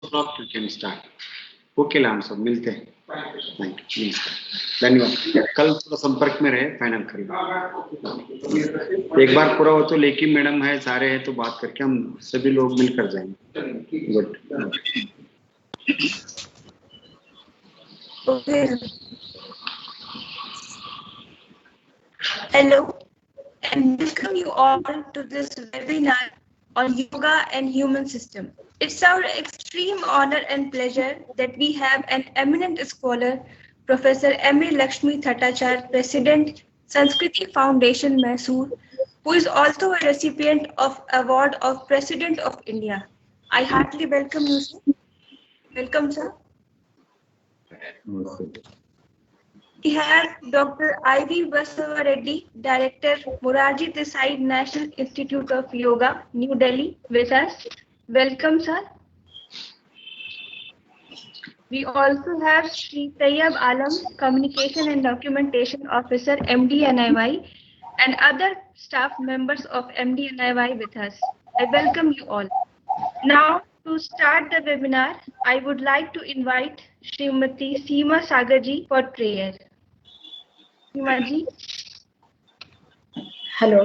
o'clock you can start. Okay हम सब मिलते हैं. Thank you. धन्यवाद. कल थोड़ा संपर्क में रहे, फाइनल करेंगे. एक बार पूरा हो तो लेकी मैडम है, सारे हैं तो बात करके हम सभी लोग मिलकर जाएंगे. Good. Okay. Hello and welcome you all to this webinar on yoga and human system. It's our extreme honor and pleasure that we have an eminent scholar, Professor M.A. Lakshmi Thatachar, President, Sanskriti Foundation, Mysore, who is also a recipient of Award of President of India. I heartily welcome you, sir. Welcome, sir. We have Dr. I.V. Basava Reddy, Director, Morarji Desai National Institute of Yoga, New Delhi, with us. Welcome, sir. We also have Shri Tayyab Alam, Communication and Documentation Officer, MD&IY, and other staff members of MD&IY with us. I welcome you all. Now, to start the webinar, I would like to invite Srimati Seema Sagarji for prayer. Seema ji. Hello,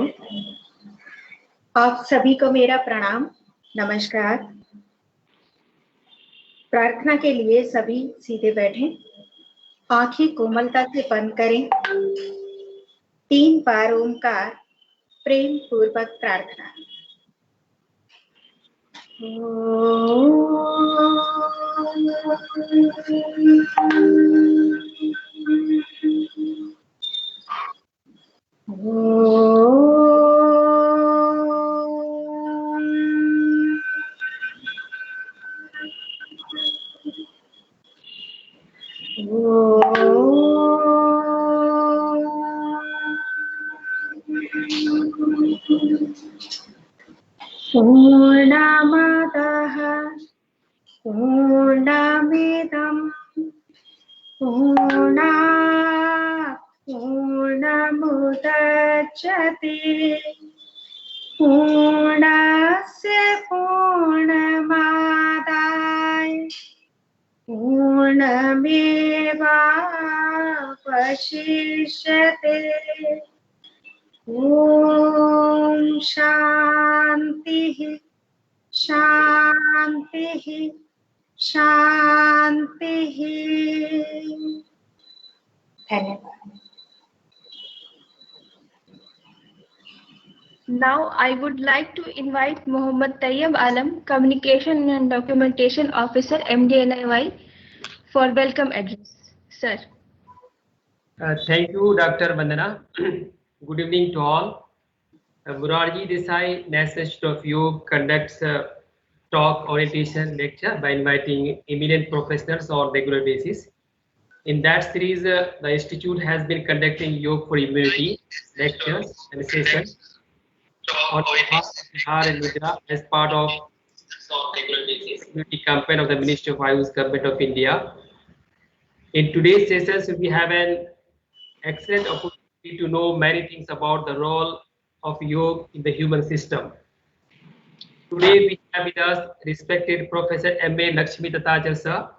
आप सभी को मेरा प्रणाम, नमस्कार. प्रार्थना के लिए सभी सीधे बैठें, आंखें कोमलता से बंद करें. 3 बार ओमकार प्रेम पूर्वक प्रार्थना. पूर्णमदः पूर्णमिदं पूर्णात् पूर्णमुदच्यते पूर्णस्य पूर्णमादाय पूर्णमेवावशिष्यते. ओम शांति शांति शांति. धन्यवाद. Now, I would like to invite Mohammad Tayyab Alam, Communication and Documentation Officer, MD&IY, for welcome address. Sir. Thank you, Dr. Vandana. Good evening to all. Morarji Desai National Institute of Yoga conducts a talk, orientation, lecture by inviting eminent professionals on regular basis. In that series, the Institute has been conducting Yoga for Immunity lectures and sessions on behalf of Bihar and Gujarat as part of immunity campaign of the Ministry of Ayush Government of India. In today's sessions, we have an excellent opportunity to know many things about the role of yoga in the human system. Today we have with us respected Professor M.A. Lakshmi Thatachar sir,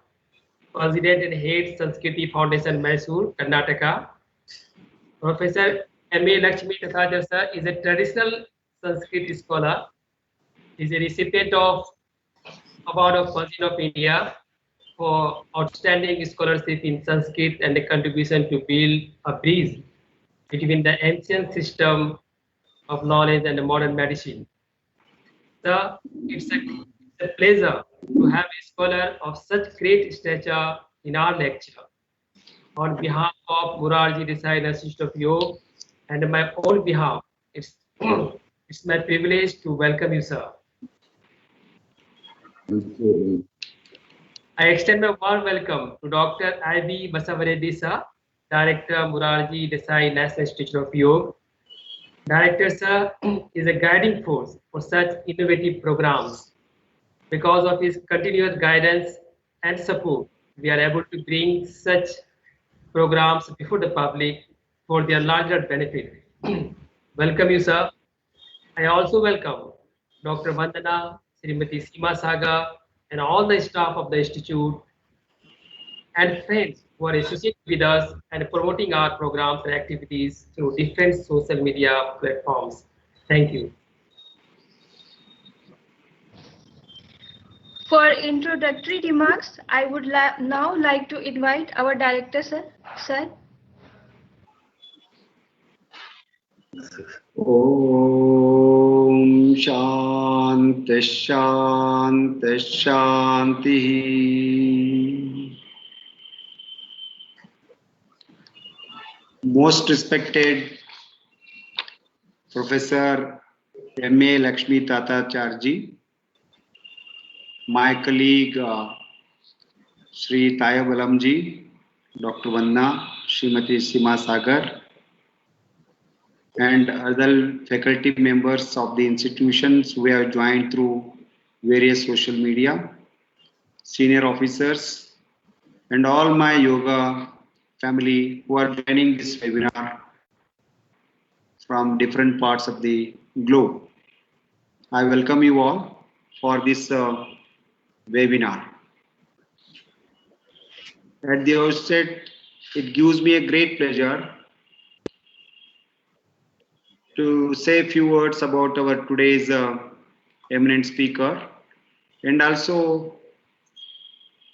President and Head Sanskriti Foundation, Mysore, Karnataka. Professor M.A. Lakshmi Thatachar sir is a traditional Sanskrit scholar. He is a recipient of Award of President of India for outstanding scholarship in Sanskrit and a contribution to build a bridge between the ancient system of knowledge and the modern medicine. So it's a pleasure to have a scholar of such great stature in our lecture. On behalf of Morarji Desai Institute of Yoga and my own behalf, it's my privilege to welcome you, sir. I extend my warm welcome to Dr. I.V. Basava Reddy sir, Director, Morarji Desai National Institute of Yoga. Director sir is a guiding force for such innovative programs. Because of his continuous guidance and support, we are able to bring such programs before the public for their larger benefit. Welcome you, sir. I also welcome Dr. Vandana, Srimati Seema Sagar, and all the staff of the Institute and friends who are associated with us and promoting our programs and activities through different social media platforms. Thank you. For introductory remarks, I would now like to invite our director, sir. Om Shanti Shanti Shanti. Most respected Professor M.A. Lakshmi Tatacharji, my colleague Shri Tayab Alamji, Dr. Vanna, Srimati Sima Sagar, and other faculty members of the institutions who have joined through various social media, senior officers, and all my yoga family who are joining this webinar from different parts of the globe. I welcome you all for this webinar. At the outset, it gives me a great pleasure to say a few words about our today's eminent speaker, and also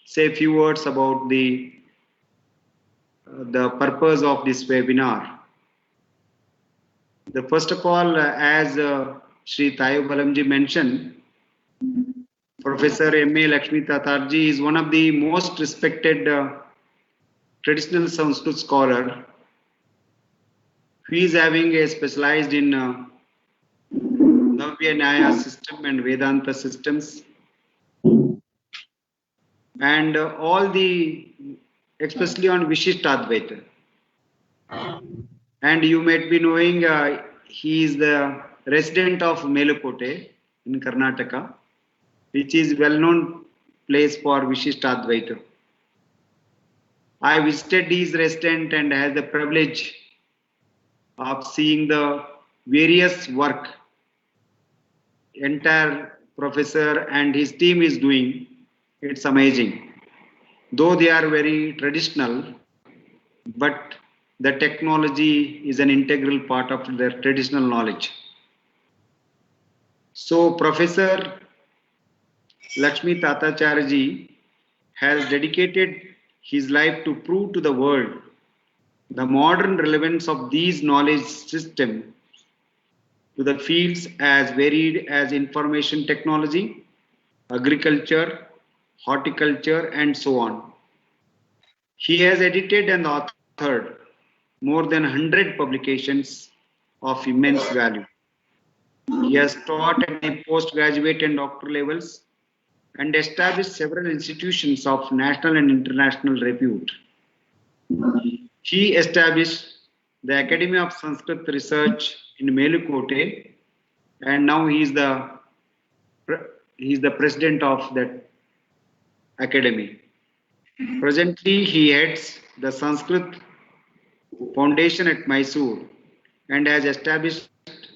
say a few words about the purpose of this webinar. The first of all, as Shri Tayab Alamji mentioned, Professor M.A. Lakshmi Tatarji is one of the most respected traditional Sanskrit scholar. He is having a specialized in Navya Nyaya system and Vedanta systems, and all the, especially on Vishishtadvaita. And you might be knowing he is the resident of Melukote in Karnataka, which is well-known place for Vishishtadvaita. I visited his residence and had the privilege of seeing the various work entire professor and his team is doing. It's amazing. Though they are very traditional, but the technology is an integral part of their traditional knowledge. So Professor Lakshmi Tatacharji has dedicated his life to prove to the world the modern relevance of these knowledge systems to the fields as varied as information technology, agriculture, horticulture, and so on. He has edited and authored more than 100 publications of immense value. He has taught at the postgraduate and doctoral levels and established several institutions of national and international repute. He established the Academy of Sanskrit Research in Melukote, and now he is the president of that academy. Presently, he heads the Sanskrit Foundation at Mysore and has established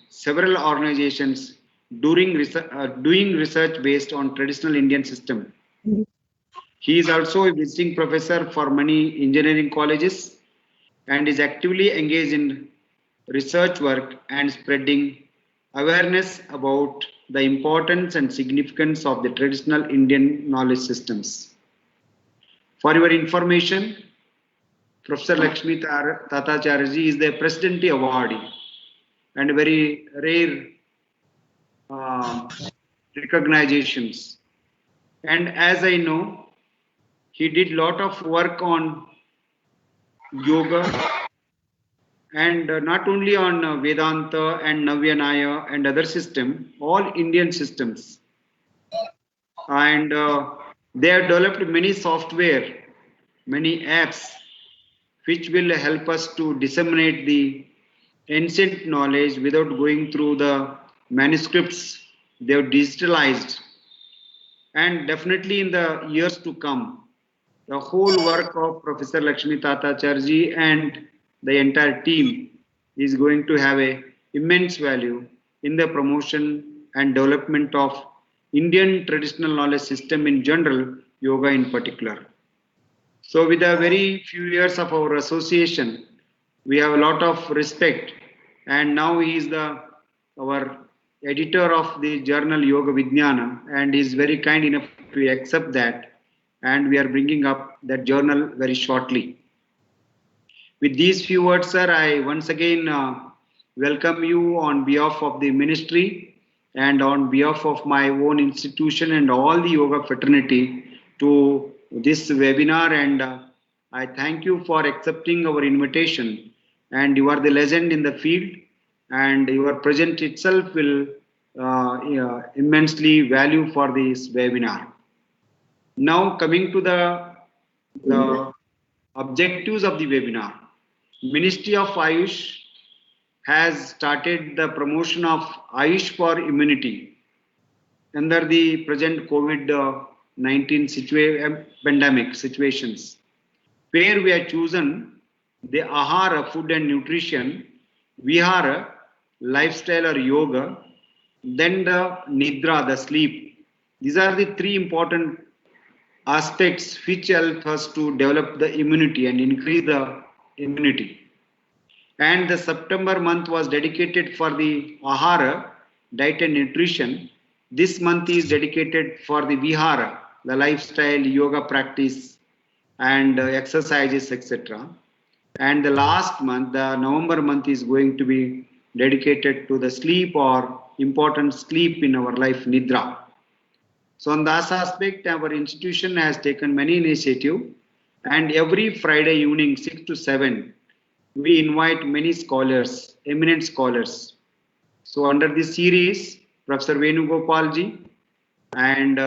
several organizations doing research based on traditional Indian system. He is also a visiting professor for many engineering colleges and is actively engaged in research work and spreading awareness about the importance and significance of the traditional Indian knowledge systems. For your information, Professor Lakshmi Tatacharji is the Presidency Awardee and very rare recognitions. And as I know, he did a lot of work on yoga and not only on Vedanta and Navya Nyaya and other systems, all Indian systems. And they have developed many software, many apps, which will help us to disseminate the ancient knowledge without going through the manuscripts. They have digitalized. And definitely in the years to come, the whole work of Professor Lakshmi Tatacharji and the entire team is going to have a immense value in the promotion and development of Indian traditional knowledge system in general, yoga in particular. So with a very few years of our association, we have a lot of respect, and now he is our editor of the journal Yoga Vijnana, and is very kind enough to accept that, and we are bringing up that journal very shortly. With these few words, sir, I once again welcome you on behalf of the ministry and on behalf of my own institution and all the yoga fraternity to this webinar, and I thank you for accepting our invitation. And you are the legend in the field, and your presence itself will immensely value for this webinar. Now coming to the objectives of the webinar. Ministry of Ayush has started the promotion of Ayush for immunity under the present COVID-19 pandemic situations, where we have chosen the Ahara, food and nutrition, Vihara, lifestyle or yoga, then the Nidra, the sleep. These are the three important aspects which help us to develop the immunity and increase the immunity. And the September month was dedicated for the Ahara, diet and nutrition. This month is dedicated for the Vihara, the lifestyle, yoga practice and exercises, etc. And the last month, the November month, is going to be dedicated to the sleep or important sleep in our life, Nidra. So on that aspect, our institution has taken many initiatives, and every Friday evening 6 to 7, we invite many scholars, eminent scholars. So under this series, Professor Venugopalji and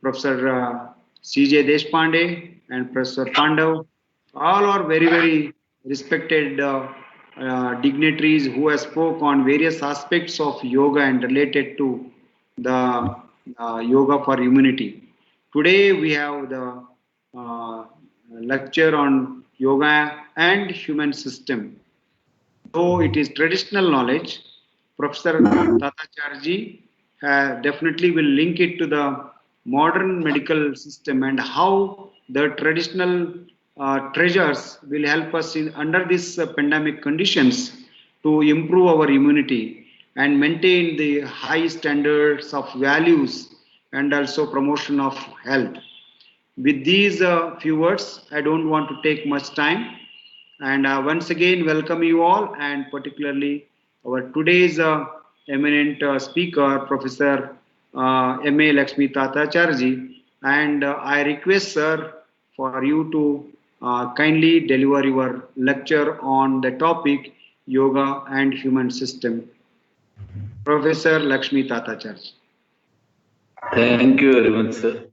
Professor C.J. Deshpande and Professor Pandav, all are very, very respected dignitaries who have spoke on various aspects of yoga and related to the yoga for immunity. Today we have the lecture on yoga and human system. Though it is traditional knowledge, Professor Tatacharji definitely will link it to the modern medical system and how the traditional treasures will help us in under these pandemic conditions to improve our immunity and maintain the high standards of values and also promotion of health. With these few words, I don't want to take much time, and once again welcome you all, and particularly our today's eminent speaker, Professor M.A. Lakshmi Tatacharji, and I request sir for you to kindly deliver your lecture on the topic yoga and human system. Professor Lakshmi Tatacharji. Thank you very much, sir.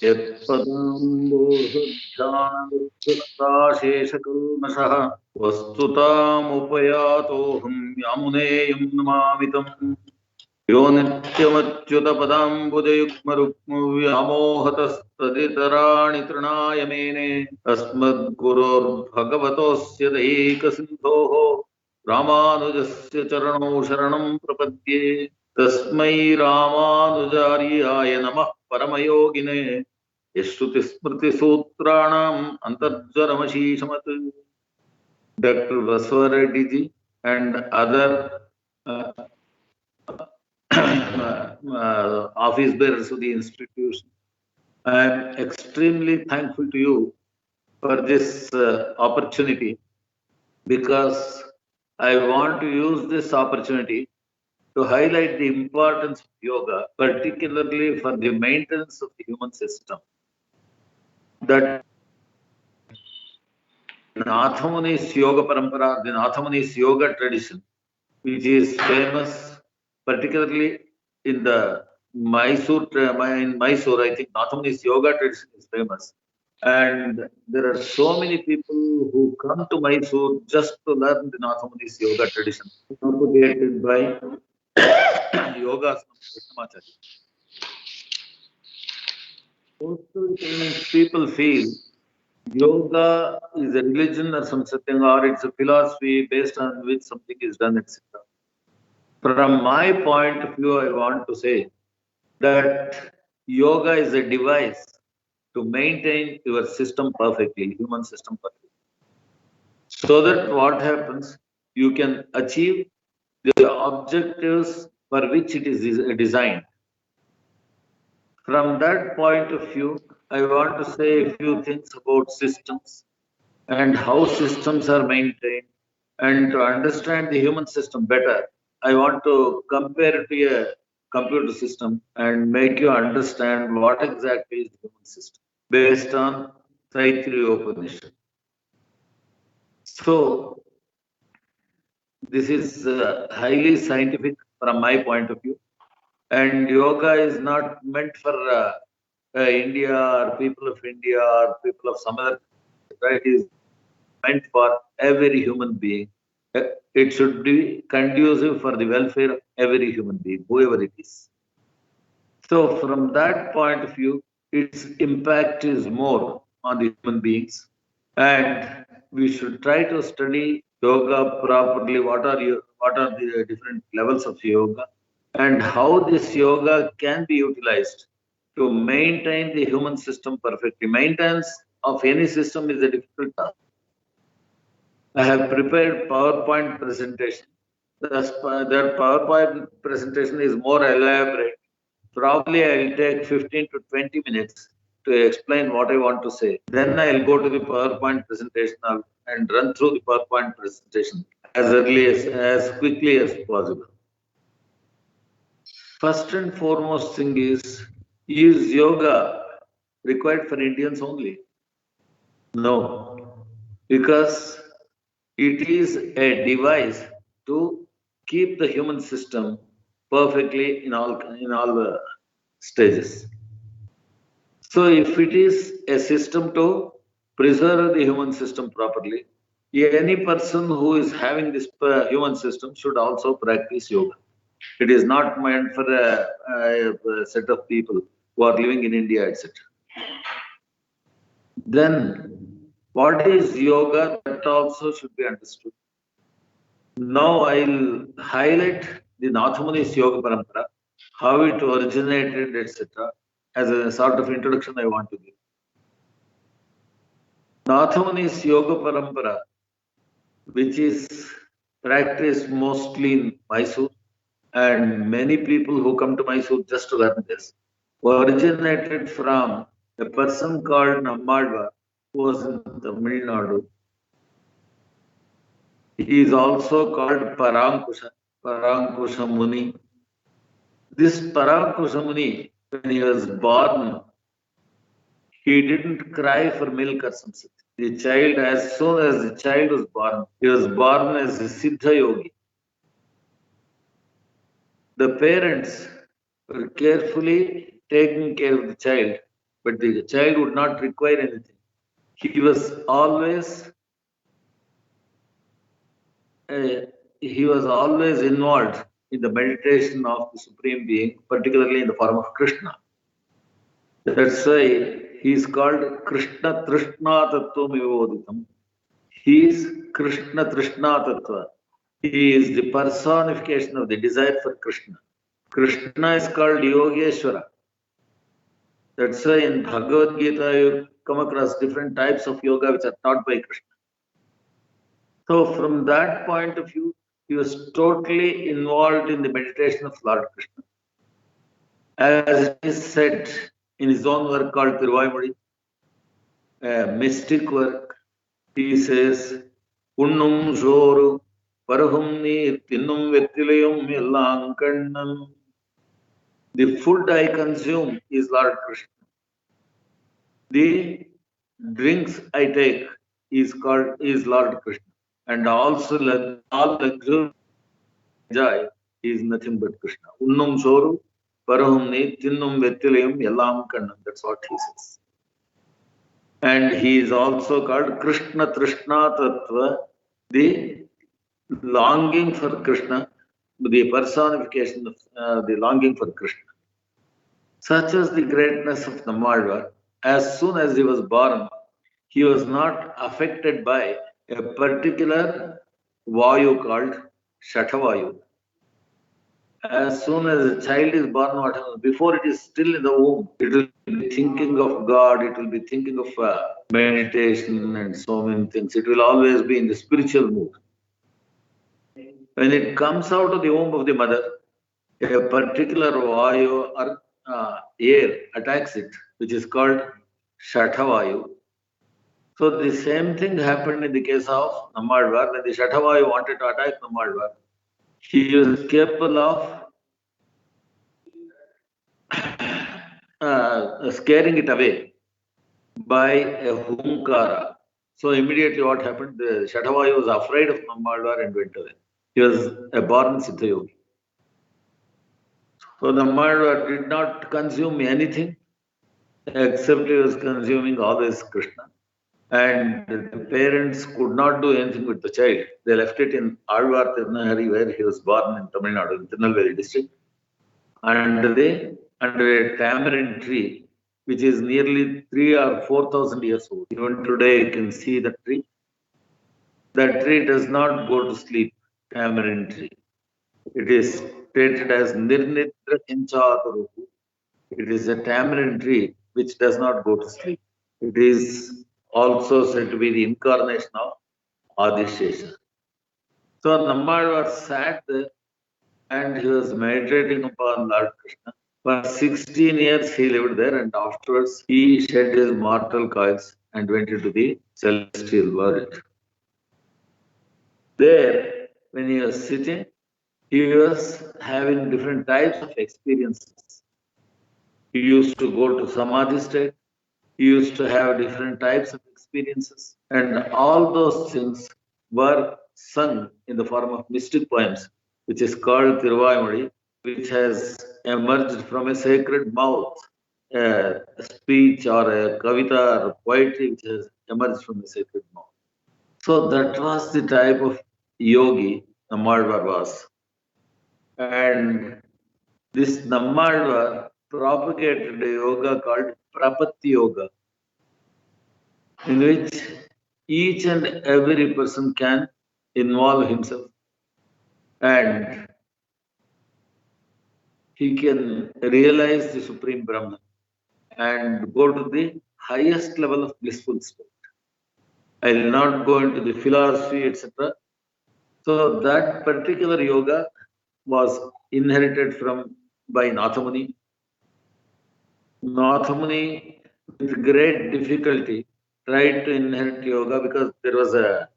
यत्पदाम्बोर्ध्यानवृत्तशेषकल्मषः वस्तुतामुपयातोऽहं यामुनेयं नमामितम् यो नित्यमच्युतपदाम्बुजयुग्मरुक्मव्यामोहतस्तदितराणि तृणाय मेने अस्मद्गुरोर्भगवतोऽस्य दैकसिन्धोः रामानुजस्य चरणौ शरणं प्रपद्ये तस्मै रामानुजार्याय नमः परमयोगिने श्रुतिस्मृतिसूत्राणाम् अन्तर्ज्वरमशीषमत्. Dr. Baswa Reddy ji and other office bearers of the institution, I am extremely thankful to you for this opportunity, because I want to use this opportunity to highlight the importance of yoga, particularly for the maintenance of the human system. That Nathamuni's yoga parampara, the Nathamuni's yoga tradition, which is famous, particularly in the Mysore, in Mysore, I think Nathamuni's yoga tradition is famous. And there are so many people who come to Mysore just to learn the Nathamuni's yoga tradition, propagated by Yoga Krishnamacharya. Most people feel yoga is a religion or something, or it's a philosophy based on which something is done, etc. From my point of view, I want to say that yoga is a device to maintain your system perfectly, human system perfectly. So that what happens, you can achieve the objectives for which it is designed. From that point of view, I want to say a few things about systems and how systems are maintained. And to understand the human system better, I want to compare it to a computer system and make you understand what exactly is the human system based on Taittiriya Upanishad. So, this is highly scientific from my point of view. And yoga is not meant for India or people of India or people of some other country. It is meant for every human being. It should be conducive for the welfare of every human being, whoever it is. So from that point of view, its impact is more on the human beings. And we should try to study yoga properly. What are the different levels of yoga? And how this yoga can be utilized to maintain the human system perfectly. Maintenance of any system is a difficult task. I have prepared PowerPoint presentation. That PowerPoint presentation is more elaborate. Probably I'll take 15 to 20 minutes to explain what I want to say. Then I'll go to the PowerPoint presentation and run through the PowerPoint presentation as quickly as possible. First and foremost thing is yoga required for Indians only? No, because it is a device to keep the human system perfectly in all the stages. So if it is a system to preserve the human system properly, any person who is having this human system should also practice yoga. It is not meant for a set of people who are living in India, etc. Then, what is yoga? That also should be understood. Now I'll highlight the Nathamuni's Yoga Parampara, how it originated, etc. as a sort of introduction I want to give. Nathamuni's Yoga Parampara, which is practiced mostly in Mysore, and many people who come to Mysore just to learn this, originated from a person called Nammadvar, who was in Tamil Nadu. He is also called Parankusha Muni. This Parankusha Muni, when he was born, he didn't cry for milk or something. The child, as soon as the child was born, he was born as a Siddha Yogi. The parents were carefully taking care of the child, but the child would not require anything. He was always involved in the meditation of the Supreme Being, particularly in the form of Krishna. That's why he is called Krishna Trishna Tattva Vivoditam. He is Krishna Trishna Tattva. He is the personification of the desire for Krishna. Krishna is called Yogeshwara. That's why in Bhagavad Gita you come across different types of yoga which are taught by Krishna. So from that point of view, he was totally involved in the meditation of Lord Krishna. As it is said in his own work called Tiruvayamudi, a mystic work, he says, Unnum Zoru, Parahum Neer, Tinnum Vettilayum, Ellam Kannam. The food I consume is Lord Krishna. The drinks I take is Lord Krishna. And also all luxury enjoy is nothing but Krishna. Unnum Soru, Parahum Neer, Tinnum Vettilayum, Ellam Kannam. That's what he says. And he is also called Krishna Trishna Tattva, the longing for Krishna, the personification of the longing for Krishna. Such was the greatness of Nammadvar. As soon as he was born, he was not affected by a particular Vayu called Shatavayu. as soon as a child is born, what happens? Before it is still in the womb, it will be thinking of God, it will be thinking of meditation and so many things. It will always be in the spiritual mood. When it comes out of the womb of the mother, a particular vayu or air attacks it, which is called Shatavayu. So the same thing happened in the case of Nammalvar. When the Shatavayu wanted to attack Nammalvar, he was capable of scaring it away by a hunkara. So immediately what happened? The Shatavayu was afraid of Nammalvar and went away. He was a born Siddha Yogi. So Nammalvar did not consume anything except he was consuming always Krishna. And the parents could not do anything with the child. They left it in Alvar Tirunahari, where he was born in Tamil Nadu, in Tirunelveli district, under a tamarind tree, which is nearly 3,000 or 4,000 years old. Even today, you can see the tree. That tree does not go to sleep, tamarind tree. It is stated as Nirnidra Kinchataruhu. It is a tamarind tree which does not go to sleep. It is also said to be the incarnation of Adishesha. So Nammalvar sat there and he was meditating upon Lord Krishna. For 16 years he lived there, and afterwards he shed his mortal coils and went into the celestial world. There, when he was sitting, he was having different types of experiences. He used to go to Samadhi state. He used to have different types of experiences. And all those things were sung in the form of mystic poems, which is called Tiruvayamoli, which has emerged from a sacred mouth, a speech or a kavita or poetry which has emerged from a sacred mouth. So that was the type of yogi Nammalvar was. And this Nammalvar propagated a yoga called Prapatti Yoga, in which each and every person can involve himself and he can realize the Supreme Brahman and go to the highest level of blissful state. I will not go into the philosophy, etc. So that particular yoga was inherited by Nathamuni. Nathamuni, with great difficulty, tried to inherit yoga because there was a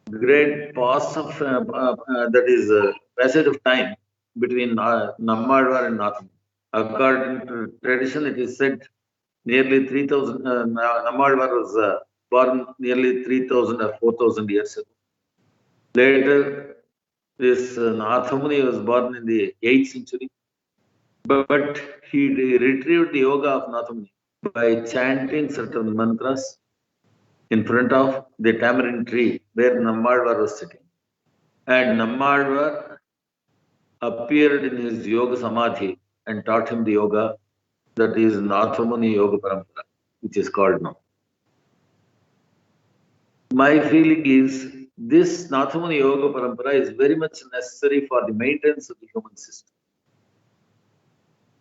great pause of that is passage of time between Nammalvar and Nathamuni. According to tradition, it is said nearly 3,000. Nammalvar was born nearly 3,000 or 4,000 years ago. Later, this Nathamuni was born in the 8th century, but he retrieved the yoga of Nathamuni by chanting certain mantras in front of the tamarind tree where Nammalvar was sitting. And Nammalvar appeared in his yoga samadhi and taught him the yoga that is Nathamuni Yoga Parampara, which is called now. My feeling is this Nathamuni Yoga Parampara is very much necessary for the maintenance of the human system.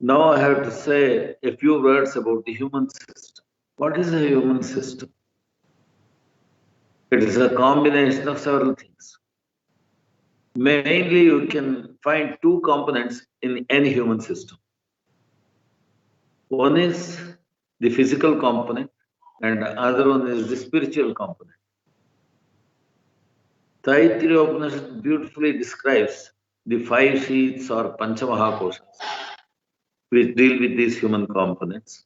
Now I have to say a few words about the human system. What is a human system? It is a combination of several things. Mainly, you can find two components in any human system. One is the physical component, and the other one is the spiritual component. Taittiriya Upanishad beautifully describes the 5 sheaths or Panchamahakoshas, which deal with these human components.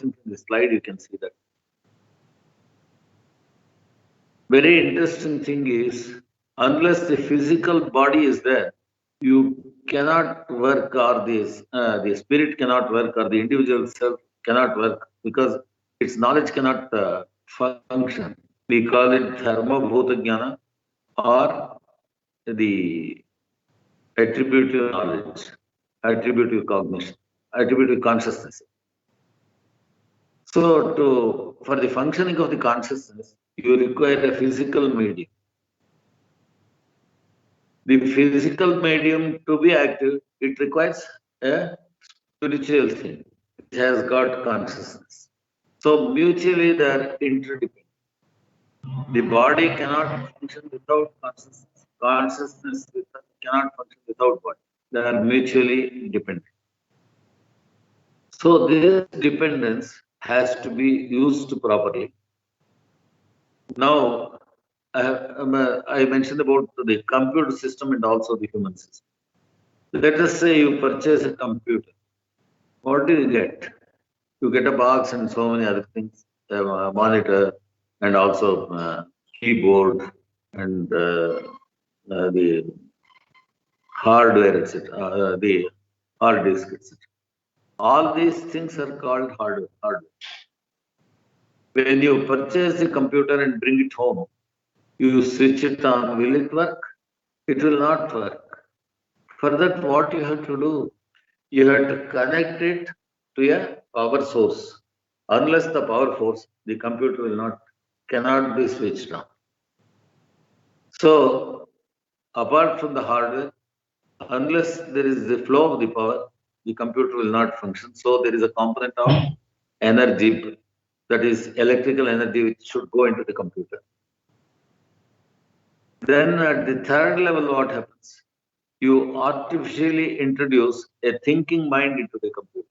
In the slide, you can see that. Very interesting thing is, unless the physical body is there, you cannot work, or the spirit cannot work, or the individual self cannot work, because its knowledge cannot function. We call it Dharma Bhuta Jnana, or the attributive knowledge, attributive cognition, attributive consciousness. So, for the functioning of the consciousness, you require a physical medium. The physical medium to be active, it requires a spiritual thing which has got consciousness. So mutually they are interdependent. The body cannot function without consciousness. Consciousness cannot function without body. They are mutually dependent. So this dependence has to be used properly. Now, I mentioned about the computer system and also the human system. Let us say you purchase a computer. What do you get? You get a box and so many other things, a monitor and also keyboard and the hardware, etc., the hard disk, etc. All these things are called hardware. When you purchase the computer and bring it home, you switch it on. Will it work? It will not work. For that, what you have to do? You have to connect it to a power source. Unless the power source, the computer cannot be switched on. So, apart from the hardware, unless there is the flow of the power, the computer will not function. So, there is a component of energy, that is electrical energy, which should go into the computer. Then at the third level, what happens? You artificially introduce a thinking mind into the computer.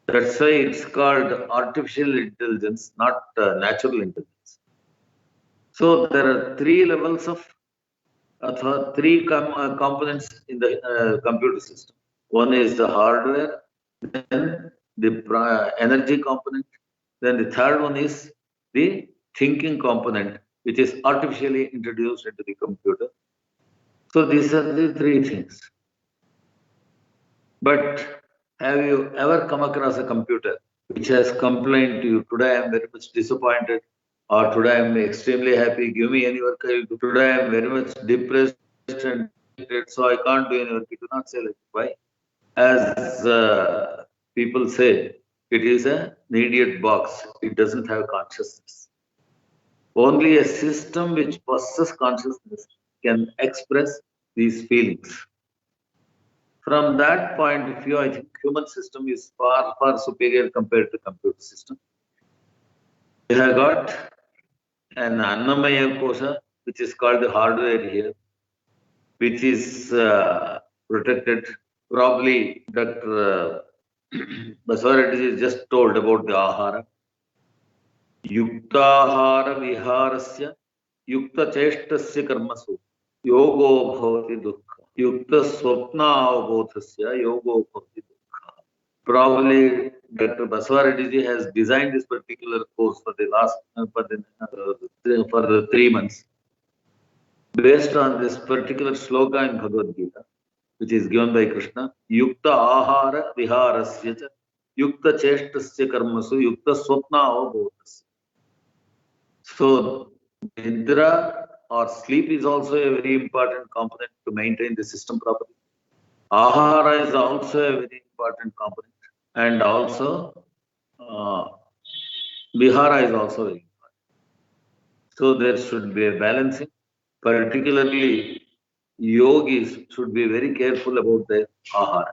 That's why it's called artificial intelligence, not natural intelligence. So there are three levels of, three components in the computer system. One is the hardware, then the energy component, then the third one is the thinking component, which is artificially introduced into the computer. So these are the three things. But have you ever come across a computer which has complained to you, today I am very much disappointed, or today I am extremely happy, give me any work, today I am very much depressed and so I can't do any work? You do not say like, why? As people say, it is an idiot box. It doesn't have consciousness. Only a system which possesses consciousness can express these feelings. From that point of view, I think human system is far, far superior compared to computer system. We have got an Annamaya Kosha, which is called the hardware here, which is protected. Probably Dr. Basavarati just told about the ahara. Yuktahara viharasya yukta cheshtasya karmasu yogo bhavati dukkha yukta swapna avbodhasya yogo bhavati dukkha. Probably Dr. Basavarati has designed this particular course for the last for the 3 months based on this particular sloka in Bhagavad Gita, which is given by Krishna. Yukta ahara viharasya cha yukta cheshtasya karmasu yukta swapna avbodhasya. So, nidra or sleep is also a very important component to maintain the system properly. Ahara is also a very important component, and also vihara is also very important. So there should be a balancing. Particularly, yogis should be very careful about their ahara.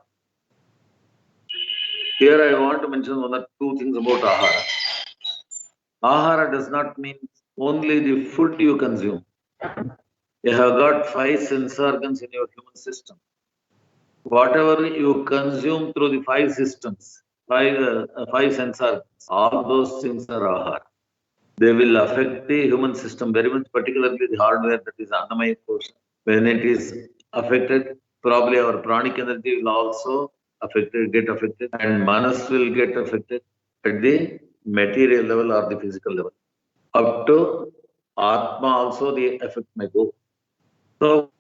Here I want to mention one or two things about ahara. Ahara does not mean only the food you consume. You have got 5 sense organs in your human system. Whatever you consume through the 5 systems, 5 sense organs, all those things are ahara. They will affect the human system very much, particularly the hardware, that is Annamaya Kosha. When it is affected, probably our pranic energy will also get affected, and manas will get affected at the material level or the physical level. Up to Atma also the effect may go. So,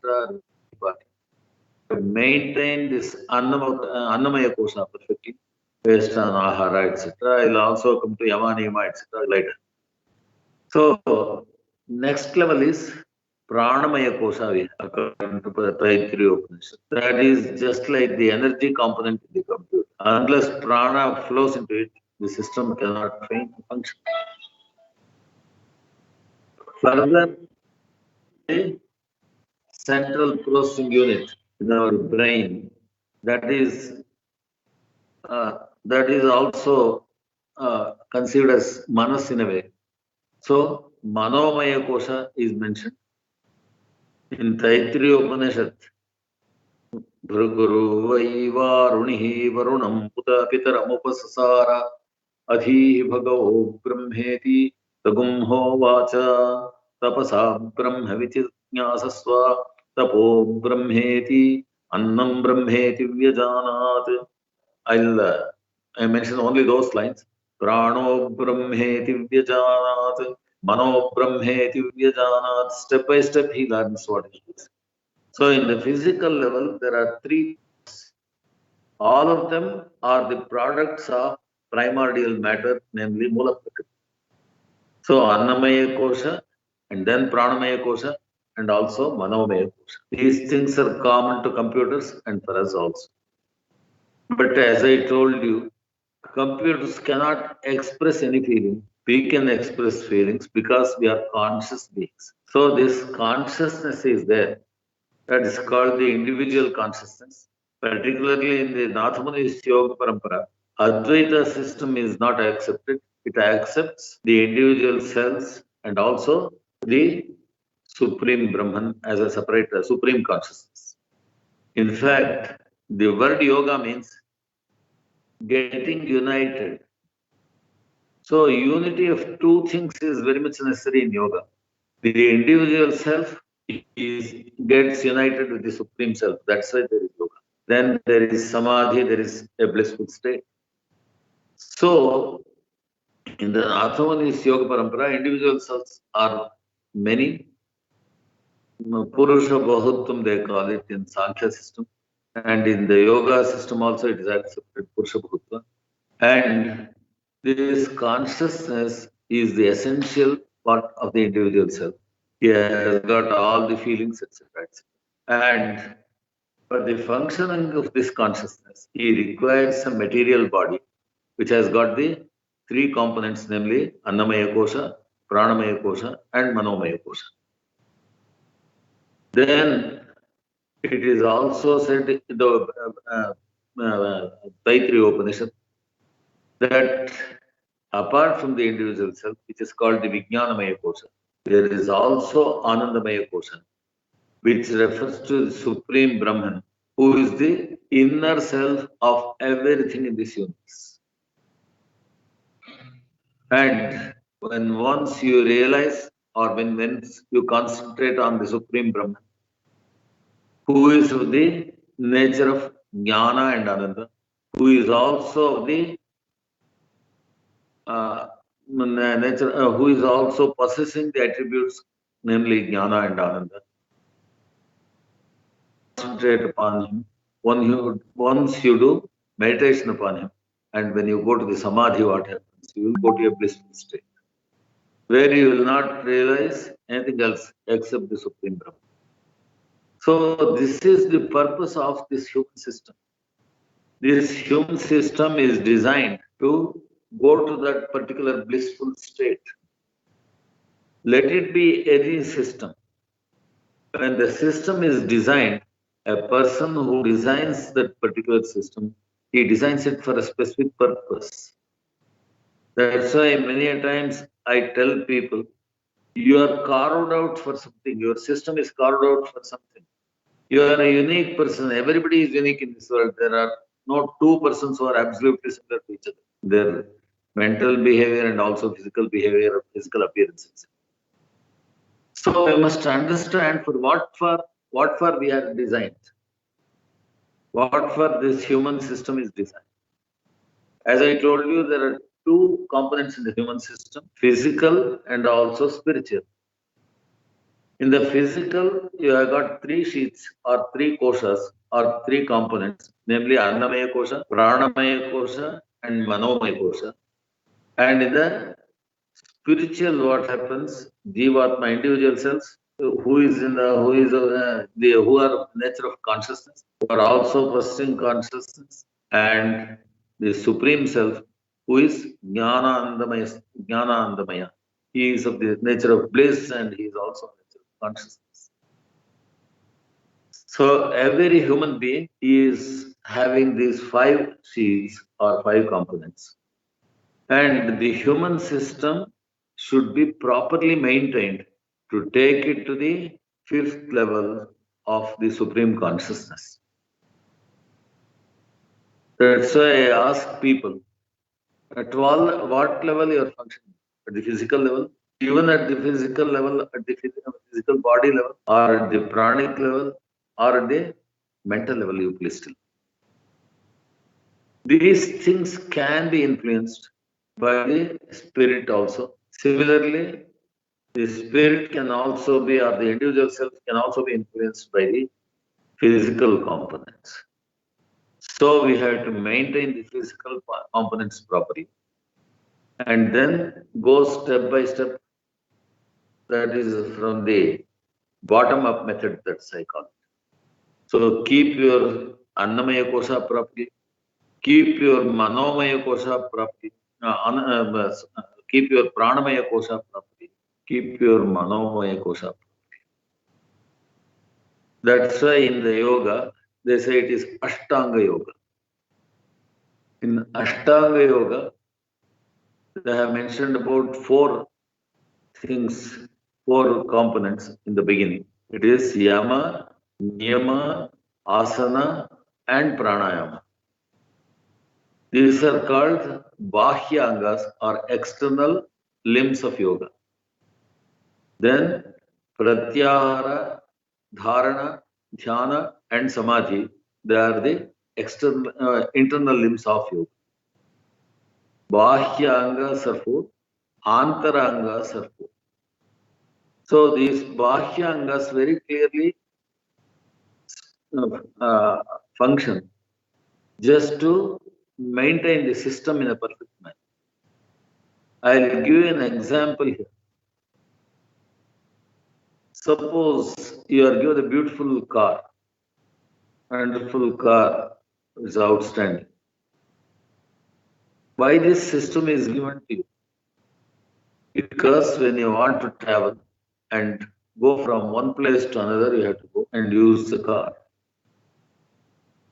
to maintain this Annamaya Kosha perfectly, based on ahara, etc. I will also come to Yama, Niyama, etc. later. So, next level is Pranamaya Kosha, according to Taittiriya Upanishad. That is just like the energy component in the computer. Unless prana flows into it, the system cannot function. Further, the central processing unit in our brain. That is also considered as manas in a way. So Manomaya Kosha is mentioned in Taittiriya Upanishad. Bhruguru Vaivārunihi Varunam Puta Pitaramupasasara Adhi Bhagavo Brahmeti Tagumho Vacha Tapasa Brahma Vichijñāsasva Tapo Brahmeti Annam Brahmeti Vyajanat. I mention only those lines. Prano Brahmeti Vyajanat, Mano Brahmeti Vyajanat. Step by step he learns what it is. So in the physical level, there are three. All of them are the products of primordial matter, namely Mula Prakriti. So Annamaya Kosha, and then Pranamaya Kosha, and also Manomaya Kosha. These things are common to computers and for us also. But as I told you, computers cannot express any feeling. We can express feelings because we are conscious beings. So this consciousness is there. That is called the individual consciousness. Particularly in the Nathamuni's Yoga Parampara, Advaita system is not accepted. It accepts the individual cells and also the Supreme Brahman as a separate Supreme Consciousness. In fact, the word yoga means getting united. So unity of two things is very much necessary in yoga. The individual self gets united with the Supreme Self. That's why there is yoga. Then there is samadhi, there is a blissful state. So in the Nathamani's Yoga Parampara, individual selves are many. Purusha Bahutvam they call it in Sankhya system. And in the yoga system also it is accepted, Purusha Bahutva. And this consciousness is the essential part of the individual self. He has got all the feelings, etc. And for the functioning of this consciousness, he requires a material body which has got the three components, namely Annamaya Kosha, Pranamaya Kosha, and Manomaya Kosha. Then it is also said in the Taittiriya Upanishad that apart from the individual self, which is called the Vijnanamaya Kosha, there is also Anandamaya Kosha, which refers to the Supreme Brahman, who is the inner self of everything in this universe. And when once you realize, or when you concentrate on the Supreme Brahman, who is of the nature of Jnana and Ananda, who is also the who is also possessing the attributes, namely Jnana and Ananda. Concentrate upon him. Once you do meditation upon him, and when you go to the Samadhi, what happens? You will go to a blissful state, where you will not realize anything else except the Supreme Brahman. So this is the purpose of this human system. This human system is designed to go to that particular blissful state. Let it be any system. When the system is designed, a person who designs that particular system, he designs it for a specific purpose. That's why many a times I tell people, you are carved out for something. Your system is carved out for something. You are a unique person. Everybody is unique in this world. There are no two persons who are absolutely similar to each other. Their mental behavior and also physical behavior, physical appearances. So we must understand for what for we are designed. What for this human system is designed. As I told you, there are two components in the human system, physical and also spiritual. In the physical, you have got three sheets or three koshas or three components, namely Annamaya Kosha, Pranamaya Kosha, and Manomaya Kosha. And in the spiritual, what happens? Jivatma, individual cells, who are nature of consciousness, who are also possessing consciousness, and the Supreme Self, who is Jnana Andamaya. He is of the nature of bliss and he is also of the nature of consciousness. So every human being is having these 5 C's or 5 components. And the human system should be properly maintained to take it to the 5th level of the Supreme Consciousness. That's why I ask people, at what level you are functioning? At the physical level? Even at the physical level, at the physical body level, or at the pranic level, or at the mental level, you please tell. These things can be influenced by the spirit also. Similarly, the spirit can also be, or the individual self can also be influenced by the physical components. So we have to maintain the physical components properly and then go step by step. That is from the bottom up method, that's I call it. So keep your Annamaya Kosha properly, keep your Manomaya Kosha properly, keep your Pranamaya Kosha properly, keep your Manomaya Kosha properly. That's why in the yoga, they say it is Ashtanga Yoga. In Ashtanga Yoga, they have mentioned about 4 things, 4 components in the beginning. It is Yama, Niyama, Asana, and Pranayama. These are called Bahya Angas or external limbs of yoga. Then Pratyahara, Dharana, Dhyana, and Samadhi, they are the internal limbs of yoga. Bahya Angas are 4, Antara Angas are 4. So these Bahya Angas very clearly function just to maintain the system in a perfect manner. I'll give you an example here. Suppose you are given a beautiful car, wonderful car is outstanding. Why this system is given to you? Because when you want to travel and go from one place to another, you have to go and use the car.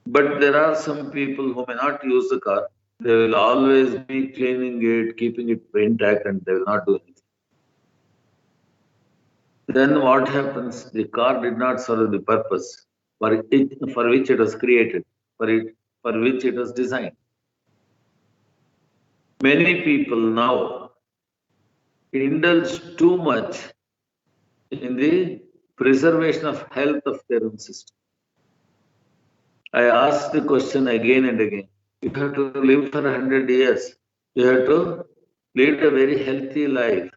But there are some people who may not use the car. They will always be cleaning it, keeping it intact, and they will not do anything. Then what happens? The car did not serve the purpose for which it was created, for which it was designed. Many people now indulge too much in the preservation of health of their own system. I ask the question again and again. You have to live for 100 years. You have to lead a very healthy life.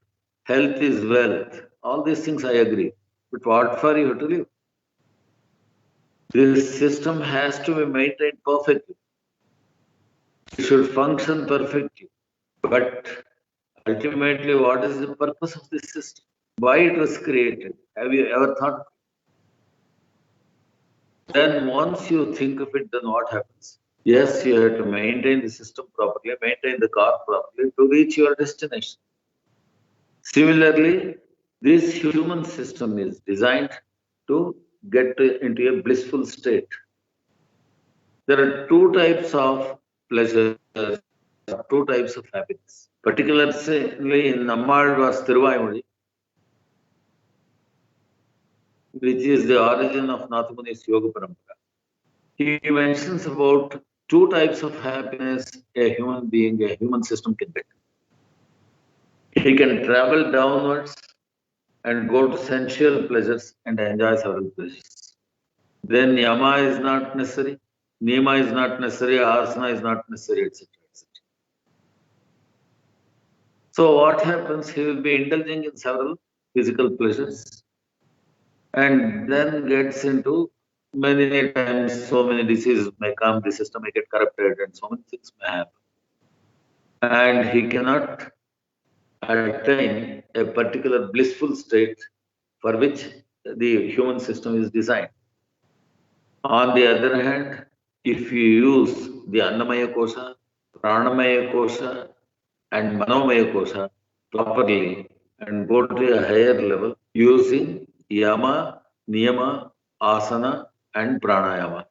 Health is wealth. All these things I agree. But what for you have to live? This system has to be maintained perfectly. It should function perfectly. But ultimately, what is the purpose of this system? Why it was created? Have you ever thought? Then once you think of it, then what happens? Yes, you have to maintain the system properly, maintain the car properly to reach your destination. Similarly, this human system is designed to get into a blissful state. There are 2 types of pleasure, 2 types of happiness. Particularly in Nammalvar's Thiruvazhimozhi, which is the origin of Nathamuni's Yoga Parampara. He mentions about 2 types of happiness a human being, a human system can get. He can travel downwards and go to sensual pleasures and enjoy several pleasures. Then Yama is not necessary, Niyama is not necessary, Asana is not necessary, etc. etc. So what happens? He will be indulging in several physical pleasures and then gets into many times so many diseases may come, the system may get corrupted and so many things may happen. And he cannot attain a particular blissful state for which the human system is designed. On the other hand, if you use the Annamaya Kosha, Pranamaya Kosha and Manomaya Kosha properly and go to a higher level using Yama, Niyama, Asana and pranayama.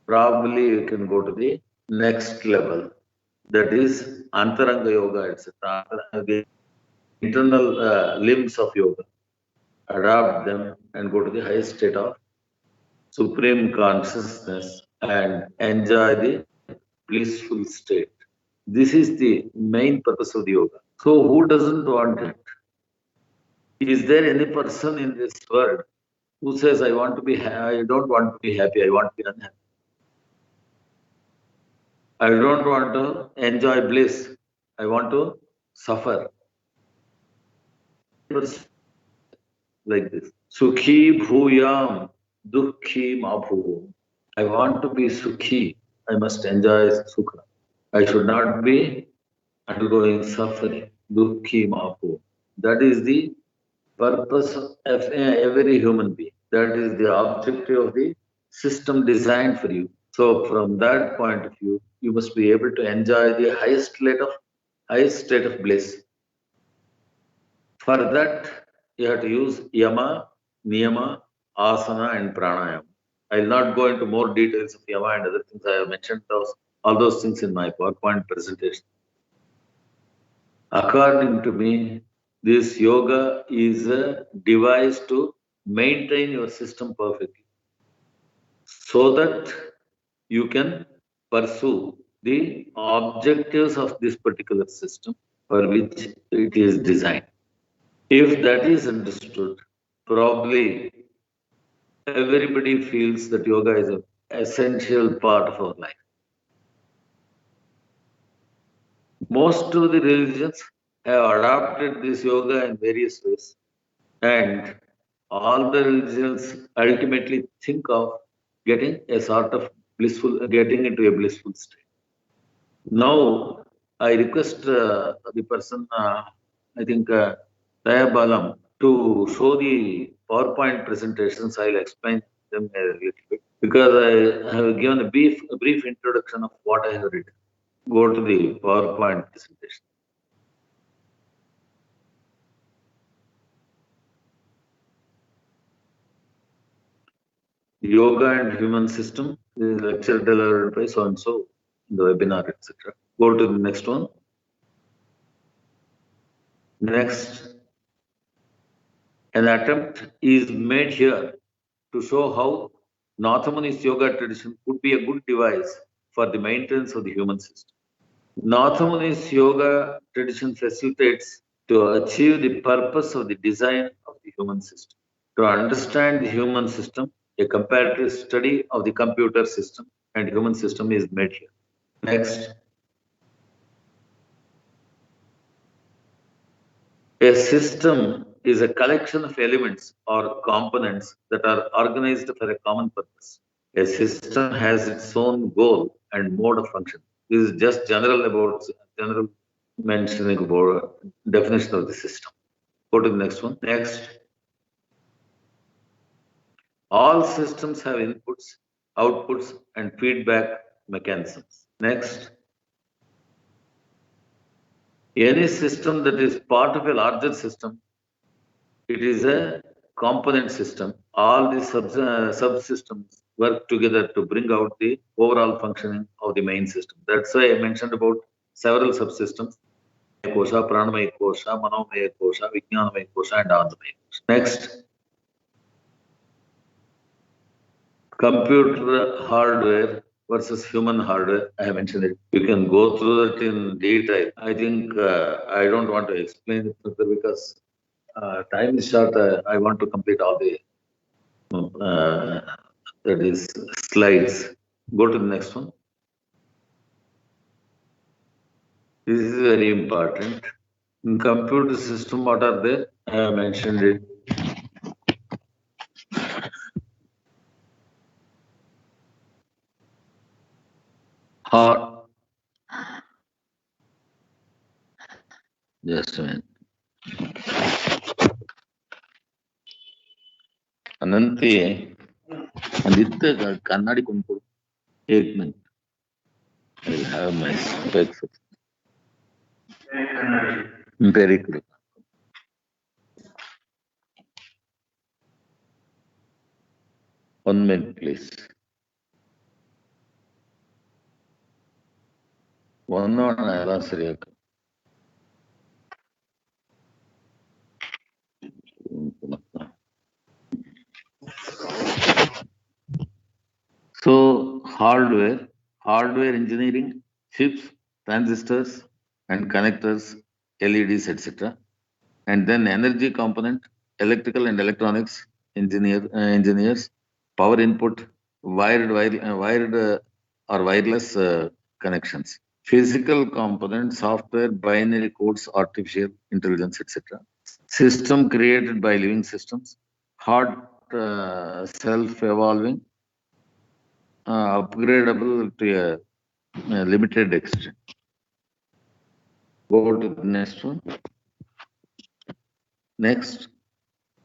Probably you can go to the next level, that is Antaranga Yoga, etc. The internal limbs of yoga. Adopt them and go to the highest state of supreme consciousness and enjoy the blissful state. This is the main purpose of the yoga. So who doesn't want it? Is there any person in this world who says, I want to be, I don't want to be happy, I want to be unhappy? I don't want to enjoy bliss, I want to suffer. Like this. Sukhi bhuyam, dukhi mabhu. I want to be sukhi, I must enjoy sukha. I should not be undergoing suffering, dukhi mabhu. That is the purpose of every human being. That is the objective of the system designed for you. So from that point of view, you must be able to enjoy the highest state of bliss. For that, you have to use yama, niyama, asana, and pranayama. I will not go into more details of yama and other things. I have mentioned all those things in my PowerPoint presentation. According to me, this yoga is a device to maintain your system perfectly, so that you can pursue the objectives of this particular system for which it is designed. If that is understood, probably everybody feels that yoga is an essential part of our life. Most of the religions have adopted this yoga in various ways, and all the religions ultimately think of getting a sort of getting into a blissful state. Now, I request the person, I think Dayabalam, to show the PowerPoint presentations. I'll explain them a little bit, because I have given a brief introduction of what I have written. Go to the PowerPoint presentation. Yoga and human system is lecture delivered by so and so in the webinar, etc. Go to the next one. Next, an attempt is made here to show how Nathamuni's yoga tradition could be a good device for the maintenance of the human system. Nathamuni's yoga tradition facilitates to achieve the purpose of the design of the human system. To understand the human system, a comparative study of the computer system and human system is made here. Next. A system is a collection of elements or components that are organized for a common purpose. A system has its own goal and mode of function. This is just general mentioning about definition of the system. Go to the next one. Next. All systems have inputs, outputs, and feedback mechanisms. Next. Any system that is part of a larger system, it is a component system. All the subsystems work together to bring out the overall functioning of the main system. That's why I mentioned about several subsystems: kosha, pranamaya kosha, manomaya kosha, vijnanamaya kosha, and annamaya kosha. Next, computer hardware versus human hardware. I have mentioned it. You can go through that in detail. I think I don't want to explain it further because time is short. I want to complete all the that is slides. Go to the next one. This is very important. In computer system, what are there? I have mentioned it. Just a minute. Ananti, Aditya, Kannadi Kunpur. 1 minute. I will have my specs. Very good. 1 minute, please. 1 hour, Sriyak. So, hardware engineering, chips, transistors, and connectors, LEDs, etc. And then energy component, electrical and electronics engineers, power input, wired or wireless connections, physical component, software, binary codes, artificial intelligence, etc. System created by living systems, hard, self-evolving, upgradable to a limited extent. Go to the next one. Next,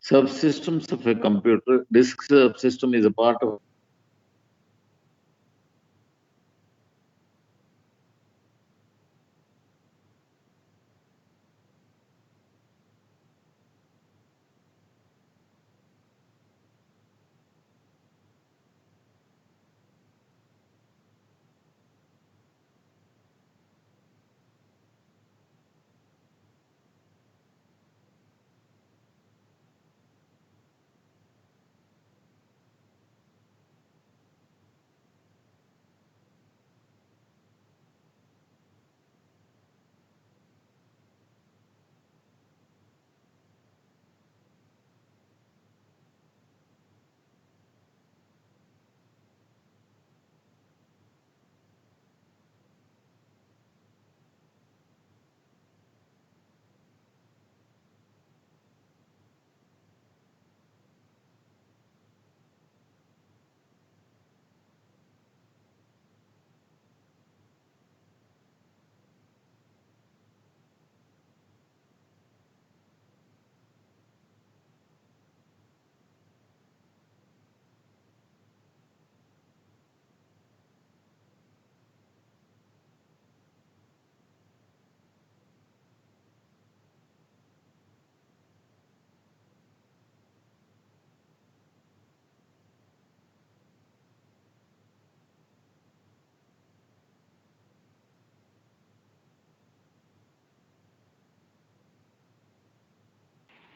subsystems of a computer. Disk subsystem is a part of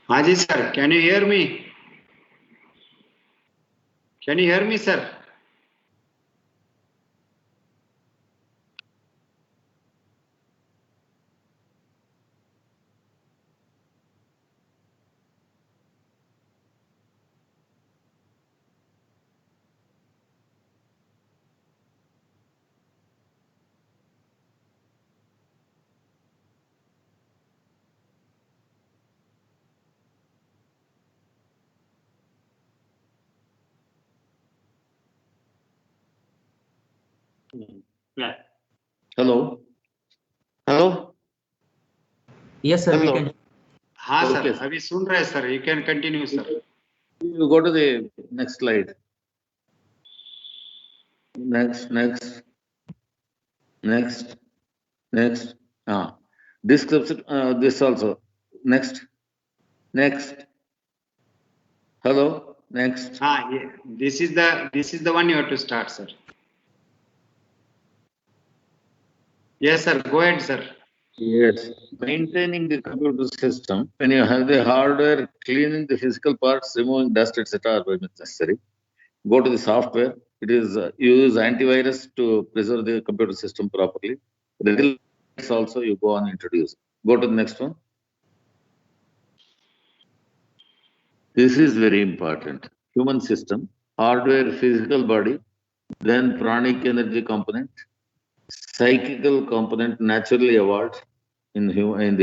Haji sir, can you hear me? Can you hear me, sir? Yeah. Hello. Hello. Yes, sir. Hello. We can. हाँ Okay, sir, अभी सुन रहे हैं sir. You can continue, sir. You go to the next slide. Next. Disk subset, this also. Next. Hello. Next. Yeah. This is the one you have to start, sir. Yes, sir. Go ahead, sir. Yes. Maintaining the computer system, when you have the hardware, cleaning the physical parts, removing dust, etc. are very much necessary. Go to the software. It is use antivirus to preserve the computer system properly. Regular also you go on introduce. Go to the next one. This is very important. Human system, hardware, physical body, then pranic energy component, psychical component naturally evolved in the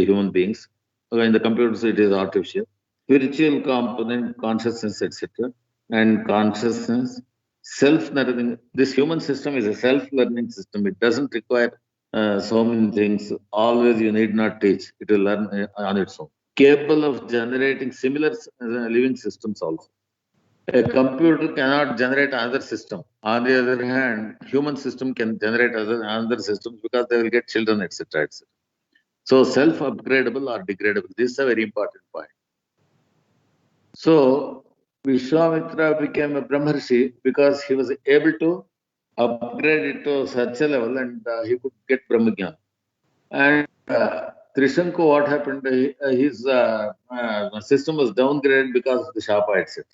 human beings. In the computers, it is artificial. Spiritual component, consciousness, etc. And consciousness, self-learning. This human system is a self-learning system. It doesn't require so many things. Always you need not teach. It will learn on its own. Capable of generating similar living systems also. A computer cannot generate another system. On the other hand, human system can generate another systems because they will get children, etc. etc. So self-upgradable or degradable. This is a very important point. So Vishwamitra became a Brahmarshi because he was able to upgrade it to such a level and he could get Brahmagyan. And Trishanku, what happened? His system was downgraded because of the Shapa, etc.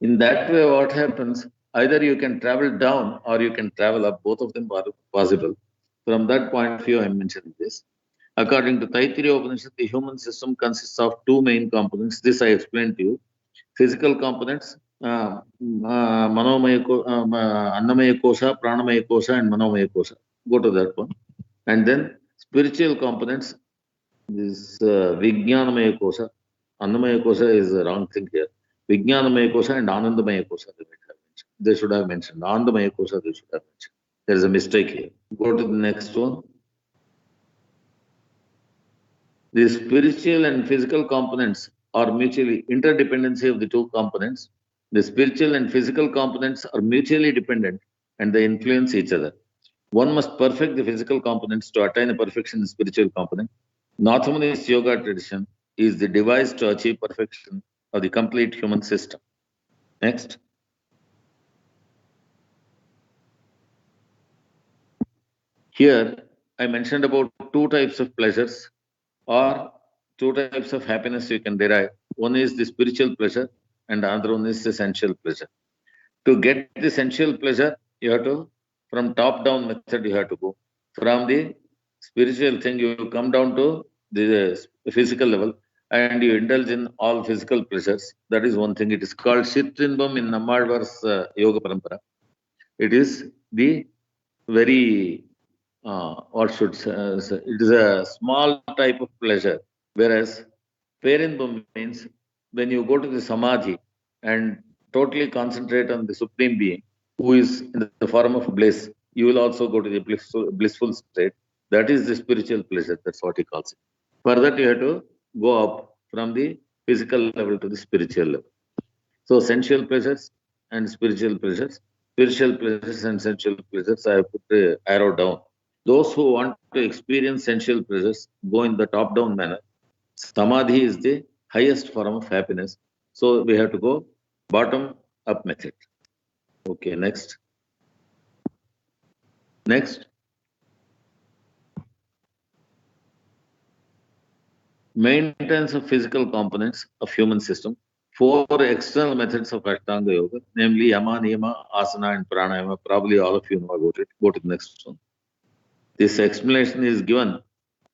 In that way, what happens? Either you can travel down or you can travel up. Both of them are possible. From that point of view, I mentioned this. According to Taittiriya Upanishad, the human system consists of two main components. This I explained to you. Physical components, Manomaya, Annamaya Kosha, Pranamaya Kosha, and Manomaya Kosha. Go to that one. And then spiritual components, this Vijnanamaya Kosha. Annamaya Kosha is the wrong thing here. Vijnanamaya Kosha and Anandamaya Kosha they should have mentioned. Anandamaya Kosha they should have mentioned. There is a mistake here. Go to the next one. The spiritual and physical components are mutually interdependency of the two components. The spiritual and physical components are mutually dependent and they influence each other. One must perfect the physical components to attain a perfection in spiritual component. Nathamuni's yoga tradition is the device to achieve perfection of the complete human system. Next. Here, I mentioned about two types of pleasures or two types of happiness you can derive. One is the spiritual pleasure and the other one is the sensual pleasure. To get the sensual pleasure, you have to, from top-down method, you have to go. From the spiritual thing, you come down to the physical level and you indulge in all physical pleasures. That is one thing. It is called Shitrinbam in Nammalvar's Yoga Parampara. It is the very, it is a small type of pleasure. Whereas Perindbam means when you go to the Samadhi and totally concentrate on the Supreme Being, who is in the form of bliss, you will also go to the blissful state. That is the spiritual pleasure. That's what he calls it. For that, you have to go up from the physical level to the spiritual level. So, sensual pleasures and spiritual pleasures, and sensual pleasures, I have put the arrow down. Those who want to experience sensual pleasures go in the top-down manner. Samadhi is the highest form of happiness. So we have to go bottom-up method. Okay, next. Next. Maintenance of physical components of human system. 4 external methods of Ashtanga Yoga, namely Yama, Niyama, Asana, and Pranayama. Probably all of you know about it. Go to the next one. This explanation is given